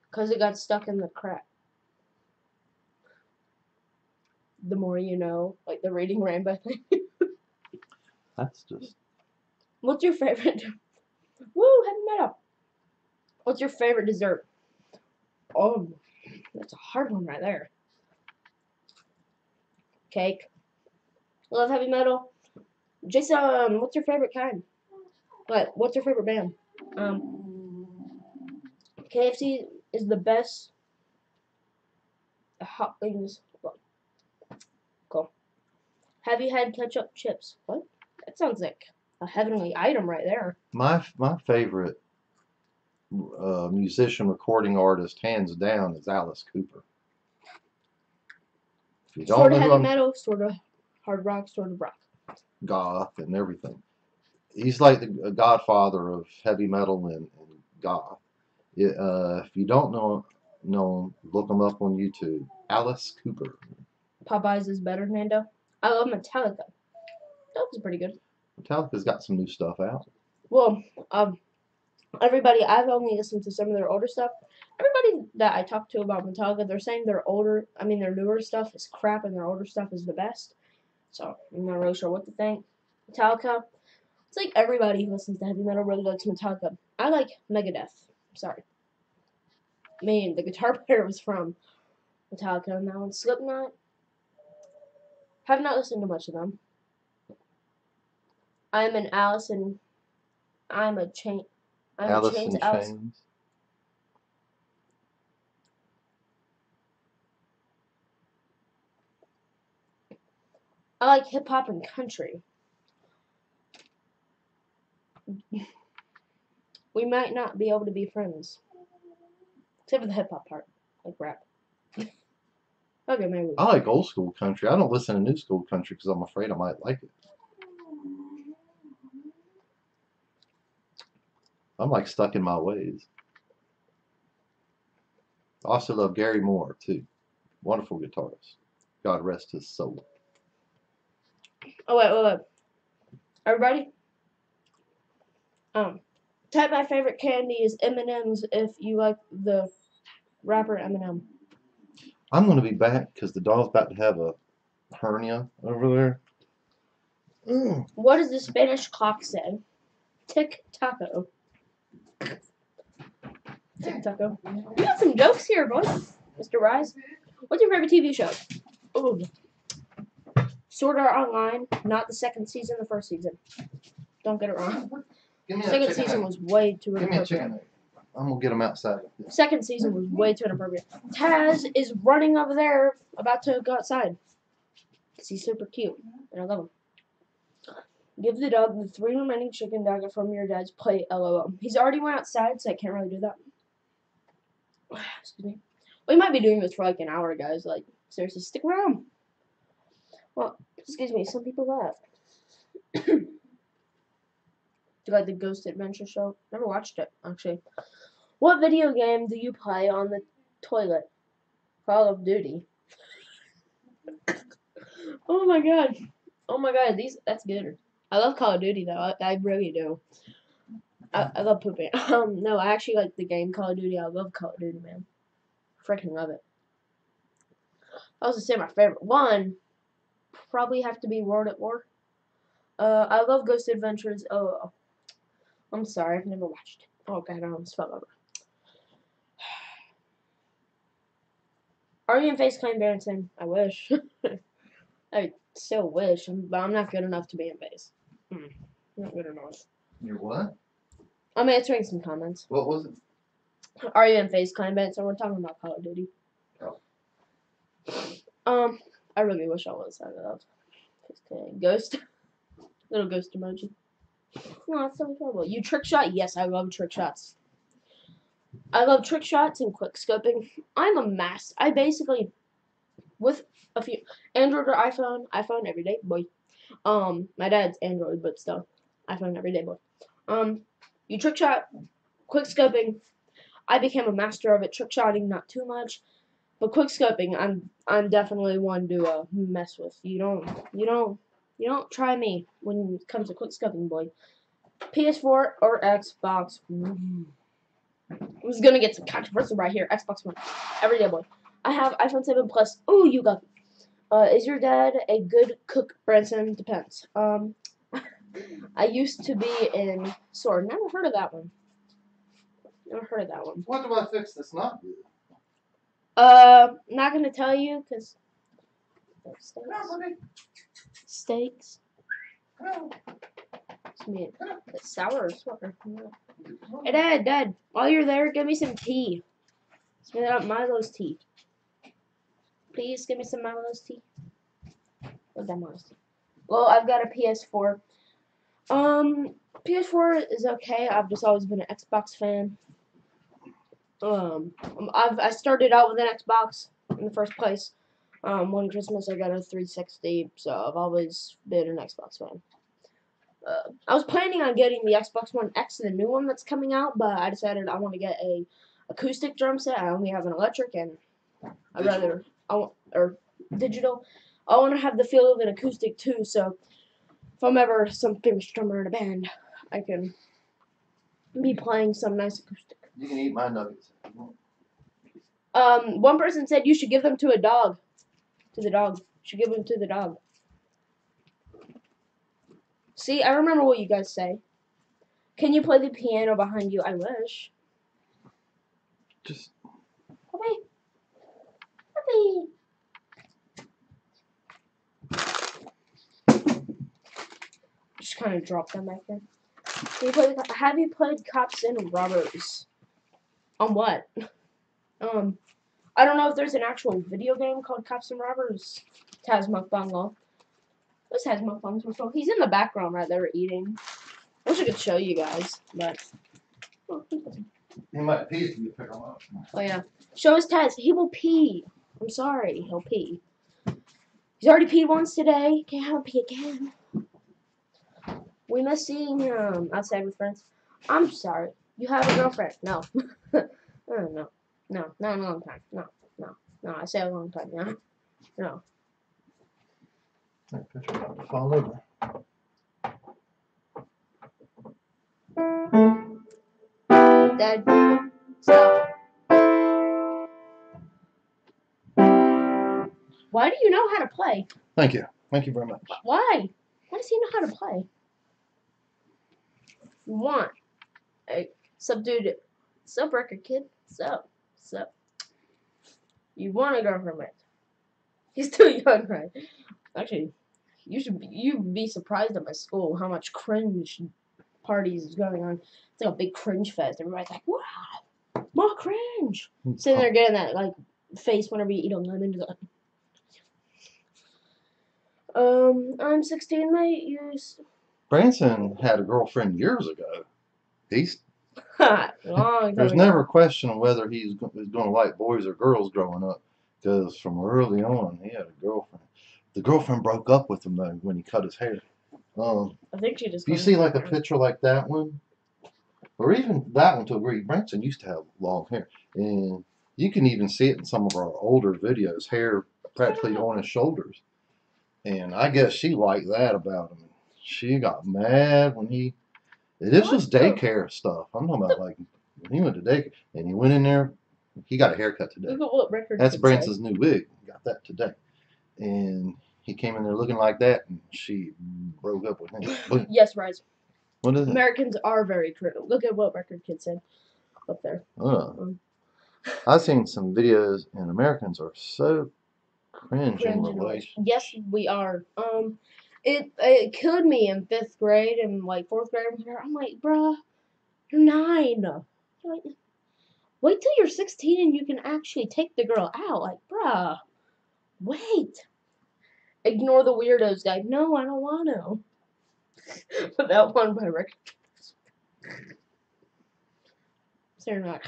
Because it got stuck in the crack. The more you know, like the reading rainbow thing. That's just. What's your favorite? Woo, heavy metal. What's your favorite dessert? Oh, that's a hard one right there. Cake. Love heavy metal. Jason, what's your favorite kind? What's your favorite band? KFC is the best. Hot wings. Cool. Have you had ketchup chips? What? That sounds like a heavenly item right there. My favorite musician, recording artist, hands down, is Alice Cooper. If you don't Sort know of who heavy I'm, metal, sort of hard rock, sort of rock. goth and everything. He's like the godfather of heavy metal and goth. If you don't know, look him up on YouTube. Alice Cooper. Popeyes is better, Nando. I love Metallica. That was pretty good. Metallica's got some new stuff out. Well, everybody, I've only listened to some of their older stuff. Everybody that I talk to about Metallica, they're saying their newer stuff is crap and their older stuff is the best. So, I'm not really sure what to think. Metallica, it's like everybody who listens to heavy metal really likes Metallica. I like Megadeth. Sorry. I mean, the guitar player was from Metallica, and that one's Slipknot. Have not listened to much of them. I'm an Alice in Chains Alice. I like hip hop and country. We might not be able to be friends. Except for the hip hop part. Like rap. Okay, maybe. I like old school country. I don't listen to new school country because I'm afraid I might like it. I'm like stuck in my ways. I also love Gary Moore too. Wonderful guitarist. God rest his soul. Oh wait. Everybody? Type my favorite candy is M&M's if you like the rapper Eminem. I'm going to be back because the dog's about to have a hernia over there. What does the Spanish clock say? Tick-taco. Tick-taco. You got some jokes here, boy. Mr. Rise. What's your favorite TV show? Ooh. Sword Art Online. Not the second season, the first season. Don't get it wrong. Give me Second season was way too inappropriate. Give me a chicken egg. I'm going to get them outside. Second season was way too inappropriate. Taz is running over there, about to go outside. Because he's super cute. And I love him. Give the dog the 3 remaining chicken nugget from your dad's plate, LOL. He's already went outside, so I can't really do that. Excuse me. We might be doing this for like an hour, guys. Like, seriously, stick around. Well, excuse me, some people left. Do you like the Ghost Adventure show? Never watched it, actually. What video game do you play on the toilet? Call of Duty. Oh my god. Oh my god, that's good. I love Call of Duty though. I really do. I love pooping. No, I actually like the game Call of Duty. I love Call of Duty, man. Freaking love it. I was to say my favorite one probably have to be World at War. I love Ghost Adventures. Oh, I'm sorry, I've never watched it. Oh god, I almost fell over. Are you in face claim, Barrington? I wish. I still wish, but I'm not good enough to be in face. Not good enough. You're what? I'm answering some comments. What was it? Are you in face claim, Barrington? We're talking about Call of Duty. Oh. I really wish I was. I love face claim. Ghost. Little ghost emoji. No, it's so horrible. You trick shot? Yes, I love trick shots. I love trick shots and quick scoping. I'm a mess. I basically, with a few Android or iPhone every day, boy. My dad's Android, but still, iPhone every day, boy. You trick shot, quick scoping. I became a master of it. Trick shotting, not too much, but quick scoping, I'm definitely one to mess with. You don't try me when it comes to quick scoping, boy. PS4 or Xbox. I was gonna get some controversy right here. Xbox One, every day, boy. I have iPhone 7 Plus. Ooh, you got. Is your dad a good cook, Branson? Depends. I used to be in Sword. Never heard of that one. Never heard of that one. What do I fix that's not good? Not gonna tell you because steaks. It's me. It's sour or sweater. Hey, Dad, while you're there, give me some tea. Give me that Milo's tea. Please give me some Milo's tea. What's that Milo's tea? Well, I've got a PS4. PS4 is okay. I've just always been an Xbox fan. I started out with an Xbox in the first place. One Christmas I got a 360, so I've always been an Xbox fan. I was planning on getting the Xbox One X, the new one that's coming out, but I decided I want to get a acoustic drum set. I only have an electric, and or digital. I want to have the feel of an acoustic too. So if I'm ever some famous drummer in a band, I can be playing some nice acoustic. You can eat my nuggets. One person said you should give them to a dog. To the dog. You should give them to the dog. See, I remember what you guys say. Can you play the piano behind you? I wish. Just. Puppy. Puppy. Just kind of drop them back there. Have you played Cops and Robbers? On what? I don't know if there's an actual video game called Cops and Robbers. Taz Mukbang law. This has Mukbang's before. He's in the background right there eating. I wish I could show you guys, but He might pee if you pick him up. oh yeah. Show us Taz. He will pee. I'm sorry, he'll pee. He's already peed once today. Can't have him pee again. We miss seeing him outside with friends. I'm sorry. You have a girlfriend? No. No. No, not in a long time. No. I say a long time. No. That picture about to fall over. Dad, stop. Why do you know how to play? Thank you. Thank you very much. Why? Why does he know how to play? You want a subdued record kid? So. You want a girlfriend, right? He's too young, right? Actually, you'd be surprised at my school how much cringe parties is going on. It's like a big cringe fest. Everybody's like, wow, more cringe. Sitting there getting that like face whenever you eat a lemon. I'm 16, mate. Branson had a girlfriend years ago. He's long there's time never ago. a question of whether he's going to like boys or girls growing up, because from early on he had a girlfriend. The girlfriend broke up with him though when he cut his hair. I think she just. If you see like a picture like that one, or even that one to a degree, Branson used to have long hair, and you can even see it in some of our older videos, hair practically on his shoulders. And I guess she liked that about him. She got mad when he. This was daycare stuff. I'm talking about like when he went to daycare and he went in there. He got a haircut today. Look at what record. That's Branson's new wig. Got that today, and he came in there looking like that, and she broke up with him. Boom. Yes, Rise. What is it? Americans are very critical. Look at what Record Kid said up there. I've seen some videos, and Americans are so cringe in relationships. Yes, we are. It killed me in 5th grade and like 4th grade. I'm like, bruh, you're 9. Wait till you're 16 and you can actually take the girl out. Like, bruh, wait. Ignore the weirdos, guys. No, I don't want to. But that one by record. Staring like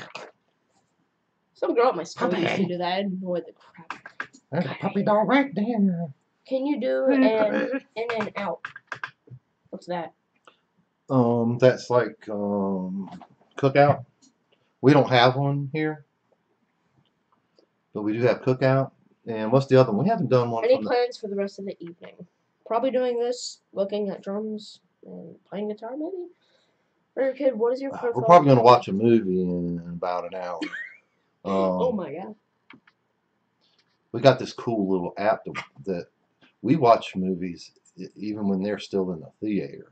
some girl at my school used to do that. I annoyed the crap. There's a puppy dog right there. Can you do an in and out? What's that? That's like cookout. We don't have one here, but we do have cookout. And what's the other one? We haven't done one. Any plans for the rest of the evening? Probably doing this, looking at drums, and playing guitar, maybe. Or kid, what is your profile? We're probably going to watch a movie in about an hour. Oh my god. We got this cool little app that we watch movies even when they're still in the theater.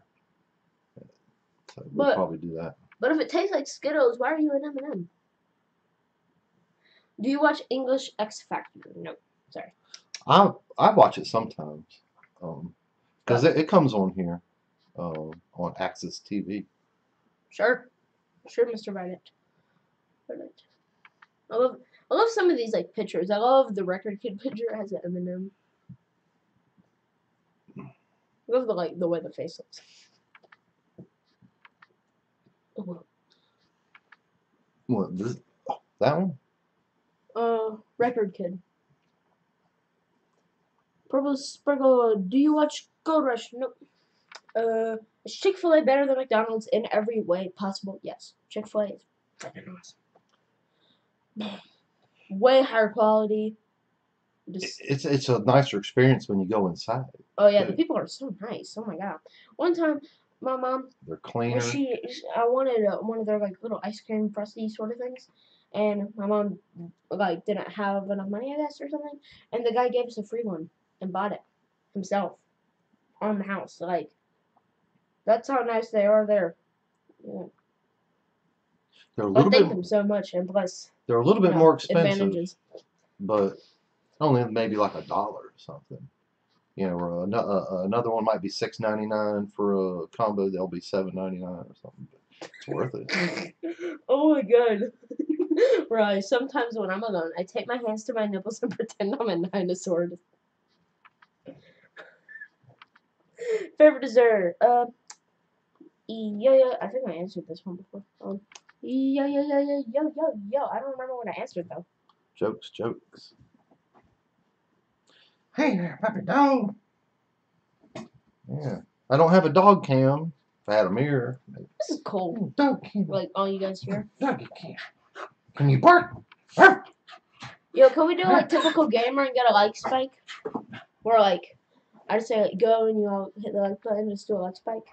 So we'll probably do that. But if it tastes like Skittles, why are you an M&M? Do you watch English X Factor? No, sorry. I watch it sometimes because it comes on here on Access TV. Sure, Mr. Reddit. I love some of these like pictures. I love the Record Kid picture. It has an M&M. I love the way the face looks. Oh, What this? Oh, that one? Record Kid. Purple Sprinkle. Do you watch Gold Rush? Nope. Is Chick-fil-A better than McDonald's in every way possible? Yes. Chick-fil-A is fucking awesome. Way higher quality. It's a nicer experience when you go inside. Oh yeah, the people are so nice. Oh my god. One time, my mom. They're cleaner. I wanted one of their like little ice cream frosty sort of things, and my mom like didn't have enough money, I guess, or something. And the guy gave us a free one and bought it himself on the house. Like, that's how nice they are there. Yeah. They're a little thank them so much, and plus they're a little bit more expensive, advantages. But only maybe like $1 or something. You know, or another one might be $6.99 for a combo. They'll be $7.99 or something. But it's worth it. Oh my god. Right. Sometimes when I'm alone, I take my hands to my nipples and pretend I'm a dinosaur. Favorite dessert? Yeah. I think I answered this one before. Yo. I don't remember what I answered though. Jokes. Hey there, puppy dog. Yeah. I don't have a dog cam. If I had a mirror. This is cool. Dog cam. Like all you guys here. Doggy cam. Can you bark? Yo, can we do like typical gamer and get a like spike? Where like I just say like go and you all hit the like button and just do a like spike.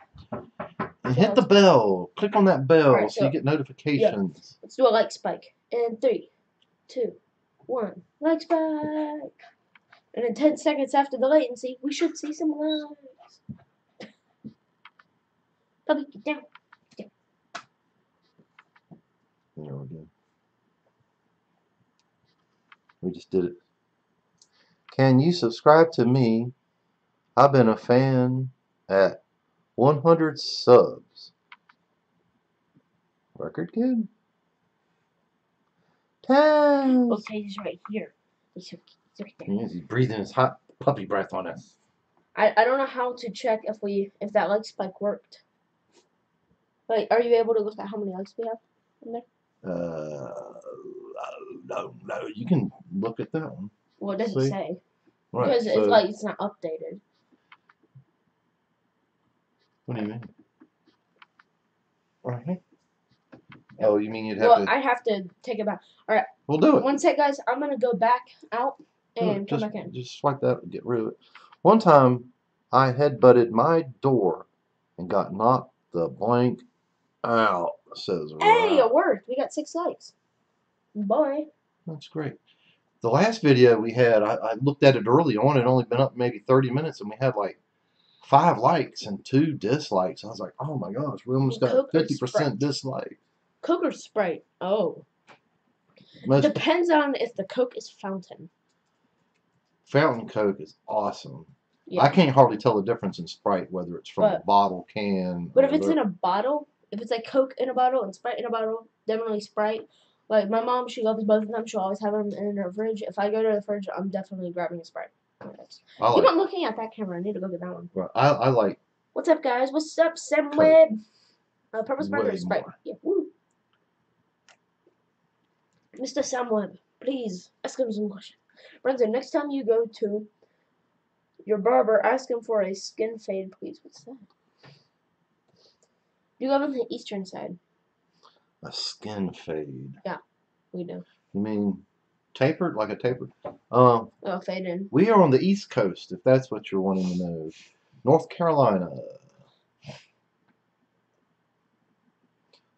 And hit the bell. Click on that bell right, so you get notifications. Yeah. Let's do a like spike. In 3, 2, 1. Like spike. And in 10 seconds after the latency, we should see some likes. Puppy, get down. There we go. We just did it. Can you subscribe to me? I've been a fan at 100 subs. Record Kid? Taz! Okay, he's right here. He's right there. Yes, he's breathing his hot puppy breath on us. I don't know how to check if that like spike worked. Like, are you able to look at how many likes we have in there? No. You can look at that one. Well, it doesn't say. Right, because it's not updated. What do you mean? Right here? Oh, you mean you'd have to... I have to take it back. Alright. We'll do it. One sec, guys. I'm going to go back out and come back in. Just swipe that and get rid of it. One time, I headbutted my door and got knocked the blank out, says Hey, it worked. We got 6 likes. Boy. That's great. The last video we had, I looked at it early on. It only been up maybe 30 minutes, and we had like 5 likes and 2 dislikes. I was like, oh my gosh, we almost got 50% dislike. Coke or Sprite? Oh. Depends on if the Coke is fountain. Fountain Coke is awesome. Yeah. I can't hardly tell the difference in Sprite, whether it's from a bottle, can. But if it's in a bottle, if it's like Coke in a bottle and Sprite in a bottle, definitely Sprite. Like my mom, she loves both of them. She'll always have them in her fridge. If I go to the fridge, I'm definitely grabbing a Sprite. Keep on looking at that camera. I need to look at that one. Right. I like What's up, guys? What's up, Sam Coke. Webb? Purple Sparkler Way Sprite. more. Yeah, woo. Mr. Sam Webb, please ask him some questions. Brendan, next time you go to your barber, ask him for a skin fade, please. What's that? You live on the eastern side. A skin fade. Yeah, we do. You mean tapered, like a tapered? Oh, fade in. We are on the East Coast, if that's what you're wanting to know. North Carolina.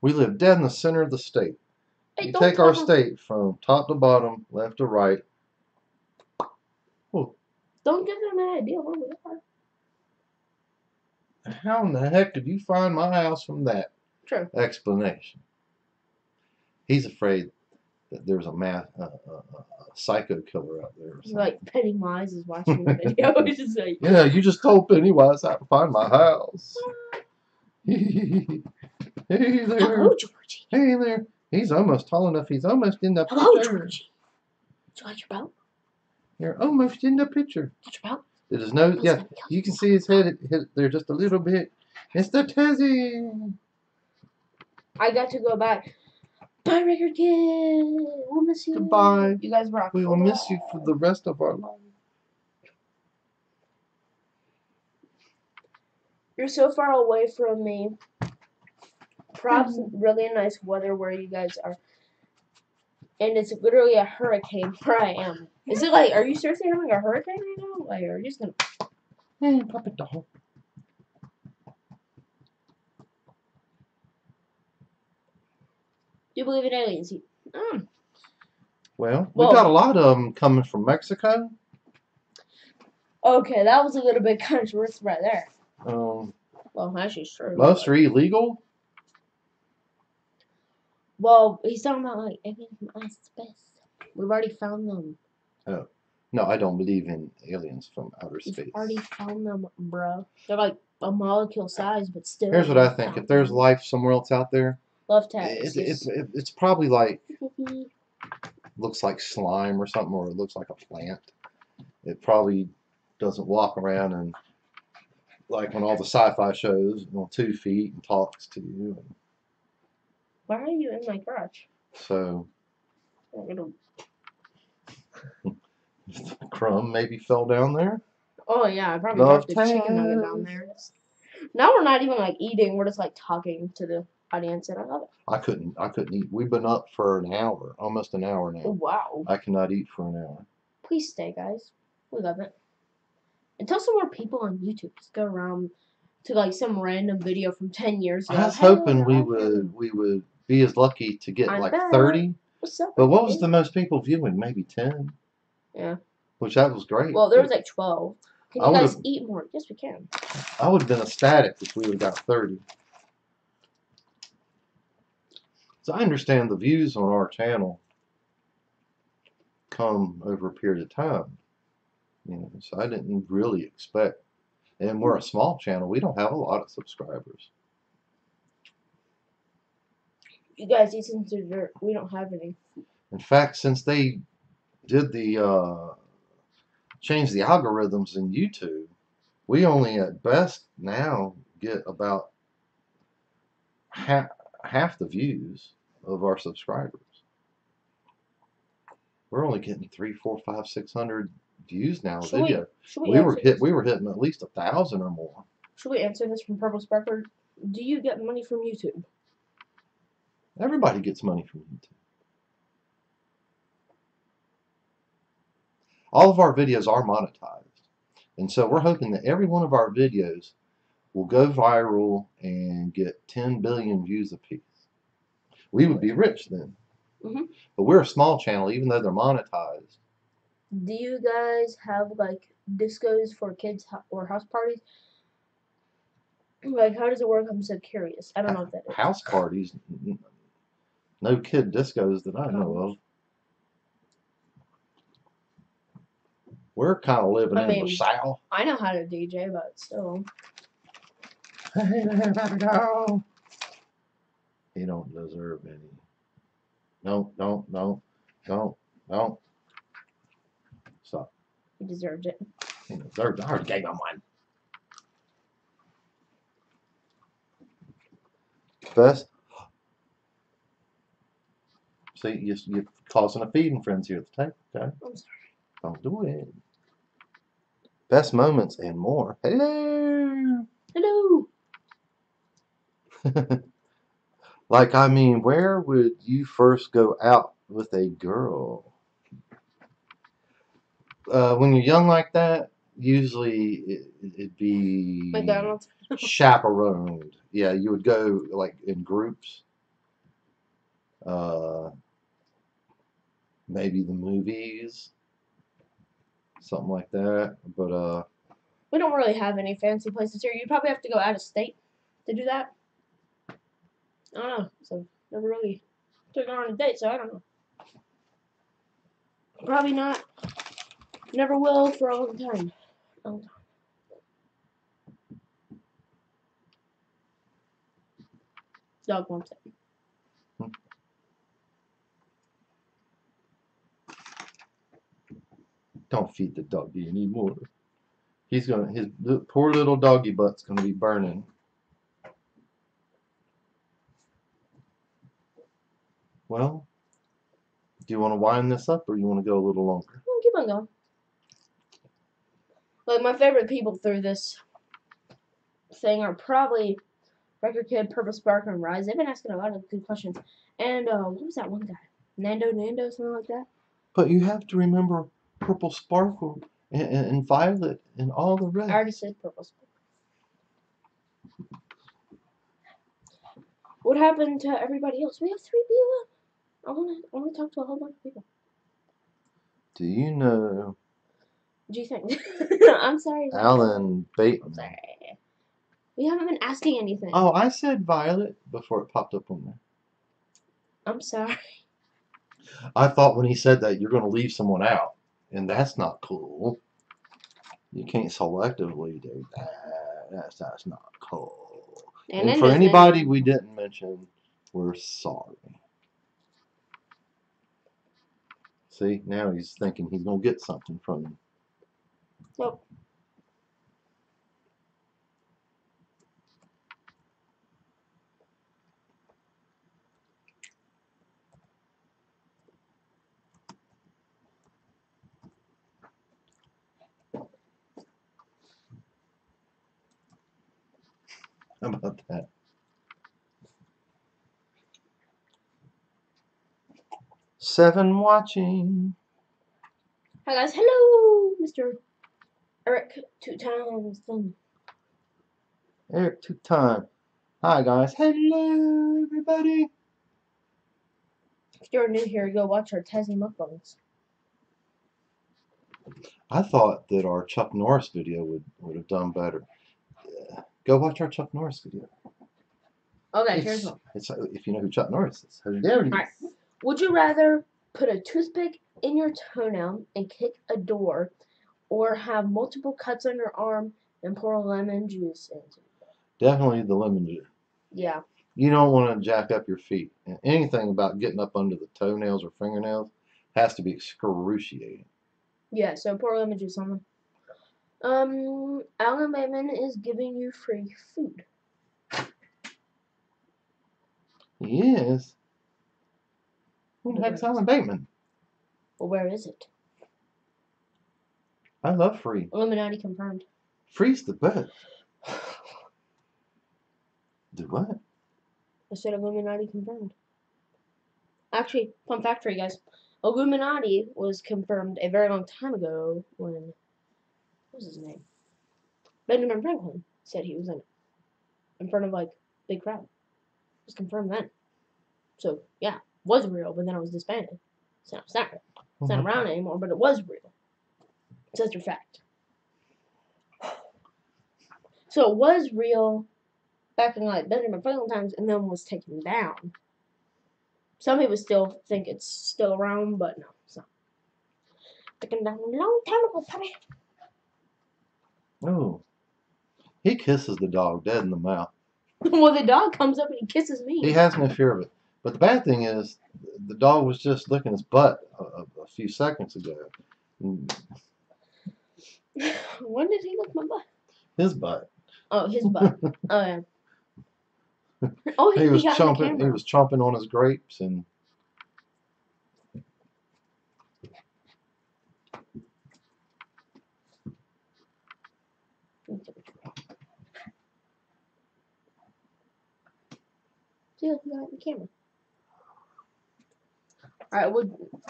We live dead in the center of the state. Hey, You don't take our talk- state from top to bottom, left to right. Oh, Don't give them an idea where we are. how in the heck did you find my house from that True. explanation? He's afraid that there's a psycho killer out there. Or something. Like Pennywise is watching the video. It's just like, Yeah, you just told Pennywise how to find my house. Hey there. hello, Georgie. Hey there. He's almost tall enough. He's almost in the Hello, picture. Georgie. Did you like your belt? You're almost in the picture. Touch your belt? It is no, yeah, you can see his head there just a little bit. It's the Tezzy. I got to go back. Bye, Record Kid. We'll miss you. Goodbye. You guys rock. We will miss you for the rest of our life. You're so far away from me. Perhaps really nice weather where you guys are. And it's literally a hurricane where I am. Is it like, are you seriously having a hurricane right now? Like, are you just gonna... Hey, puppet dog. Do you believe in aliens? Well, we Whoa. got a lot of them coming from Mexico. Okay, that was a little bit controversial right there. Well, actually, it's true. Most are illegal. Well, he's talking about like aliens from outer space. We've already found them. Oh, no, I don't believe in aliens from outer We've space. already found them, bro. They're like a molecule size, but still. Here's what I think: if there's life somewhere else out there, love tags. it's probably like looks like slime or something, or it looks like a plant. It probably doesn't walk around and like on all the sci-fi shows on 2 feet and talks to you. Why are you in my garage? So Crumb maybe fell down there. Oh yeah, I probably Love dropped the chicken nugget down there. Now we're not even like eating; we're just like talking to the audience, and I love it. I couldn't eat. We've been up for an hour, almost an hour now. Oh, wow. I cannot eat for an hour. Please stay, guys. We love it. And tell some more people on YouTube. Just go around to like some random video from 10 years ago. I was hoping we would be as lucky to get like 30. What's up? But what was the most people viewing? Maybe 10. Yeah. Which that was great. Well, there was like 12. Can you guys eat more? Yes, we can. I would have been ecstatic if we would have got 30. So I understand the views on our channel come over a period of time. You know, so I didn't really expect. And we're a small channel. We don't have a lot of subscribers. You guys eat some dessert. We don't have any. In fact, since they did the change the algorithms in YouTube, we only at best now get about half the views of our subscribers. We're only getting 300, 400, 500, 600 views now. Video. We were hitting at least 1,000 or more. Should we answer this from Purple Sparkler? Do you get money from YouTube? Everybody gets money from YouTube. All of our videos are monetized. And so we're hoping that every one of our videos will go viral and get 10 billion views apiece. We would be rich then. But we're a small channel, even though they're monetized. Do you guys have like discos for kids or house parties? Like, how does it work? I'm so curious. I don't know if that is. House parties? No kid discos that I know of. We're kind of living in the South. I know how to DJ, but still. Hey there, baby doll. He don't deserve any. Don't. Stop. He deserved it. He deserved it. I already gave him one. Best. See, you're causing a feeding frenzy at the table. Okay? I'm sorry. Don't do it. Best moments and more. Hello. Hello. Like, I mean, where would you first go out with a girl? When you're young like that, usually it'd be McDonald's. chaperoned. Yeah, you would go like in groups. Uh, maybe the movies, something like that. But We don't really have any fancy places here. You'd probably have to go out of state to do that. I don't know. So never really took her on a date, so I don't know. Probably not. Never will for a long time. Dog wants it. don't feed the doggy anymore. His poor little doggy butt's gonna be burning. Well, do you want to wind this up or you want to go a little longer? Well, keep on going. Like, my favorite people through this thing are probably Record Kid, Purple Spark, and Rise. They've been asking a lot of good questions. And, what was that one guy? Nando, something like that? But you have to remember Purple Sparkle and Violet and all the rest. I already said Purple Spark. What happened to everybody else? We have 3 people. I want to talk to a whole bunch of people. Do you know? What do you think? I'm sorry. Alan Bateman. I'm sorry. We haven't been asking anything. Oh, I said Violet before it popped up on there. I'm sorry. I thought when he said that you're going to leave someone out, and that's not cool. You can't selectively do that. That's not cool. And for anybody we didn't mention, we're sorry. See, now he's thinking he's going to get something from you. Nope. How about that? Seven watching. Hi guys, hello, Mr. Eric 2 times. Eric 2 times. Hi guys. Hello everybody. If you're new here, go watch our Tassie mukbangs. I thought that our Chuck Norris video would have done better. Go watch our Chuck Norris video. Okay, here's one. It's if you know who Chuck Norris is. There it is. Alright. Would you rather put a toothpick in your toenail and kick a door, or have multiple cuts on your arm and pour lemon juice into it? Definitely the lemon juice. Yeah. You don't want to jack up your feet. And anything about getting up under the toenails or fingernails has to be excruciating. Yeah, so pour lemon juice on them. Alan Bateman is giving you free food. He is. Who the heck's Alan Bateman? Well, where is it? I love free. Illuminati confirmed. Free's the best. Do what? I said Illuminati confirmed. Actually, fun fact for you guys. Illuminati was confirmed a very long time ago when, what was his name? Benjamin Franklin said he was in front of, like, big crowd. It was confirmed then. So, yeah, it was real, but then it was disbanded. So it's not real. It's not around anymore, but it was real. So that's your fact. So it was real back in, like, Benjamin Franklin times, and then was taken down. Some people still think it's still around, but no, it's not. Taken down a long time ago, puppy. Oh. He kisses the dog dead in the mouth. Well, the dog comes up and he kisses me. He has no fear of it. But the bad thing is, the dog was just licking his butt a few seconds ago. When did he lick my butt? His butt. Oh, his butt. Oh, yeah. Oh, He was got in the chomping. He camera. was chomping on his grapes, and See, look, he got in the camera.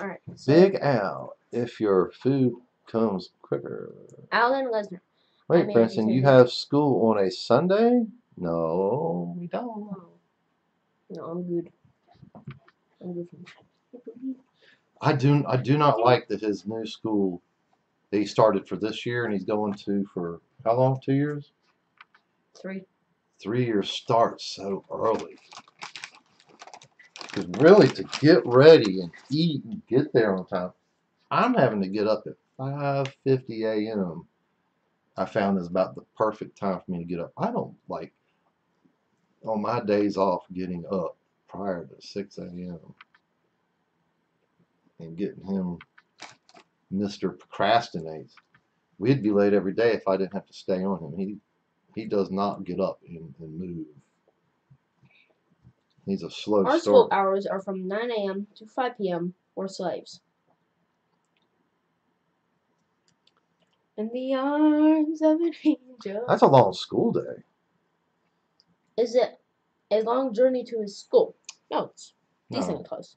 All right. So, Big Al, if your food comes quicker. Alan Lesnar. Wait, mean, Princeton, he's you gonna have school on a Sunday? No, we don't. No, I'm good. I'm good. I do not like that his new school that he started for this year and he's going to for how long? 2 years? 3. 3 years starts so early. Because really, to get ready and eat and get there on time, I'm having to get up at 5:50 a.m. I found is about the perfect time for me to get up. I don't like on my days off getting up prior to 6 a.m. and getting him Mr. Procrastinates. We'd be late every day if I didn't have to stay on him. He does not get up and move. He's a slow Our school starter. hours are from 9 a.m. to 5 p.m. We're slaves. In the arms of an angel. That's a long school day. Is it a long journey to his school? No, it's No. decently close.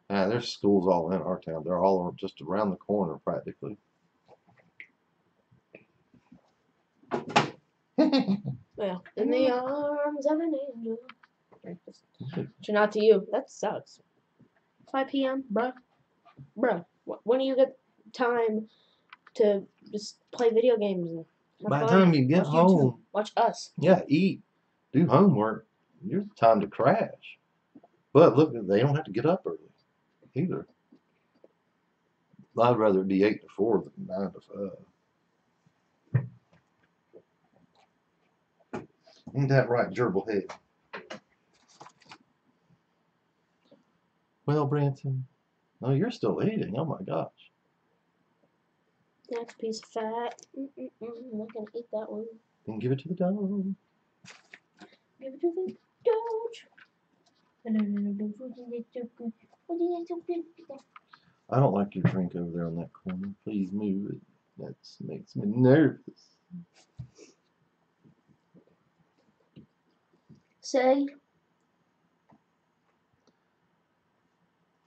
There's schools all in our town. They're all just around the corner practically. Well, in the arms of an angel. Not to you. That sucks. 5 p.m., bruh. When do you get time to just play video games and have By the fun? time you get Watch home, YouTube, watch us. yeah, eat, do homework, you're time to crash. But look, they don't have to get up early either. I'd rather it be 8 to 4 than 9 to 5. Ain't that right, gerbil head? Well, Branson, no, you're still eating. Oh my gosh. Next piece of fat. I'm not gonna eat that one. Then give it to the dog. Give it to the doge. I don't like your drink over there on that corner. Please move it. That makes me nervous. Say,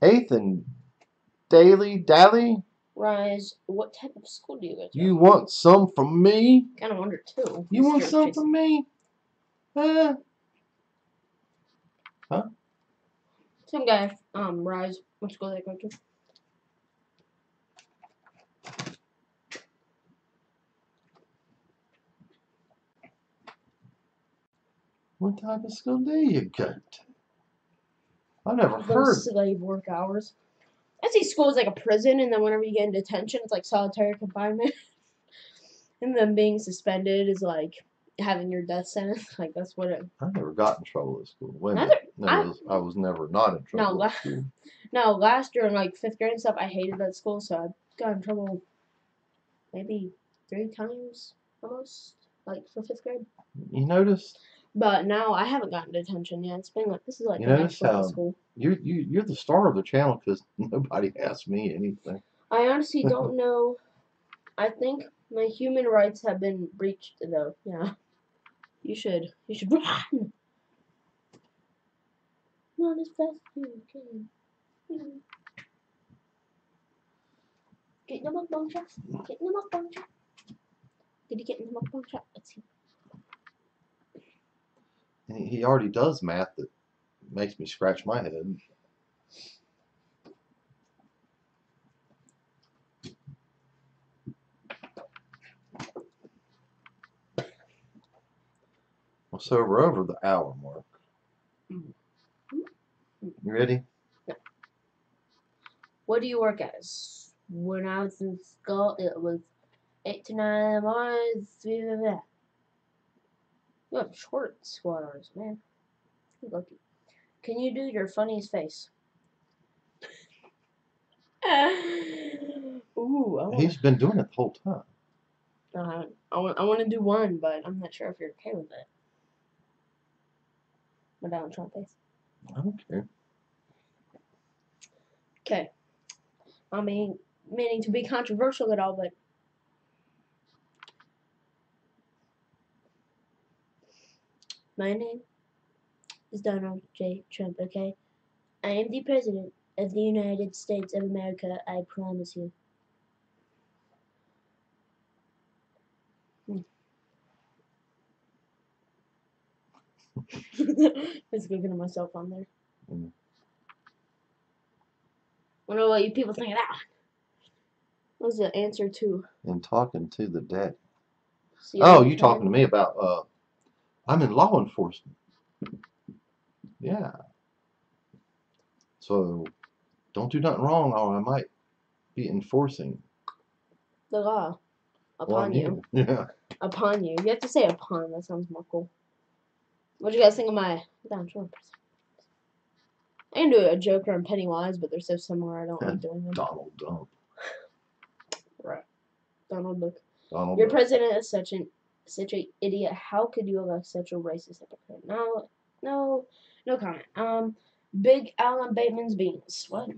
8th and Dally? Rise, what type of school do you go to? You want some from me? Kind of wonder too. You want some from me? Huh? Some guy, Rise, what school they go to? What type of school do you go to? I never heard. Those slave work hours. I see school is like a prison, and then whenever you get in detention, it's like solitary confinement. And then being suspended is like having your death sentence. Like that's what it. I never got in trouble at school. Wait a Neither- minute. I was never not in trouble at school. No, last year in like 5th grade and stuff, I hated that school, so I got in trouble maybe 3 times almost, like for 5th grade. You notice? But now I haven't gotten detention yet. It's been like this is like You the notice next level how school. you're the star of the channel because nobody asked me anything. I honestly don't know. I think my human rights have been breached though. Yeah. You should run. Run as fast as you can. Get in the mukbang shot. Get in the mukbang shot. Did he get in the mukbang shot? Let's see. He already does math that makes me scratch my head. Well, so we're over the hour mark. You ready? No. What do you work as? When I was in school, it was 8 to 9 in the morning. You have short school hours, man. You're lucky. Can you do your funniest face? Ooh, He's been doing it the whole time. I want to do one, but I'm not sure if you're okay with it. My Donald Trump face. I don't care. Okay. I mean, meaning to be controversial at all, but my name is Donald J. Trump, okay? I am the President of the United States of America, I promise you. Just looking at myself on there. Mm. Wonder what you people think of that one. What was the answer to? And talking to the daddy. See, Oh, you talking to me about, I'm in law enforcement. Yeah. So, don't do nothing wrong or I might be enforcing the law upon on you. you. Yeah. Upon you. You have to say upon. That sounds more cool. What do you guys think of my Donald Trump? I can do a Joker and Pennywise, but they're so similar. I don't like doing them. Donald Dump. Right. Donald Duck. Donald Your Duck. president is such an idiot. How could you elect such a racist hypocrite? No comment. Big Alan Bateman's beans. What?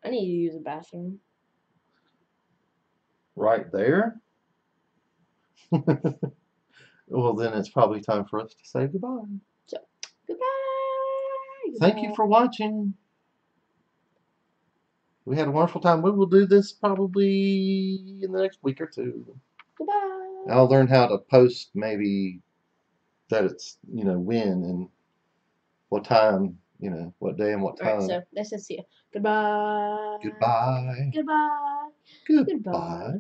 I need to use a bathroom. Right there. Well, then it's probably time for us to say goodbye. So, goodbye. Thank you for watching. We had a wonderful time. We will do this probably in the next week or two. Goodbye. I'll learn how to post maybe that it's, when and what time, what day and what time. Alright, so this is you. Goodbye. Goodbye. Goodbye. Goodbye.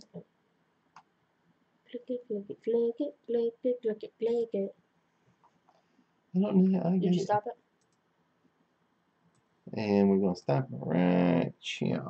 Flick it, flick it, flick it, flick it, flick it, flick it. I don't know. Did you stop it? And we're going to stop right here.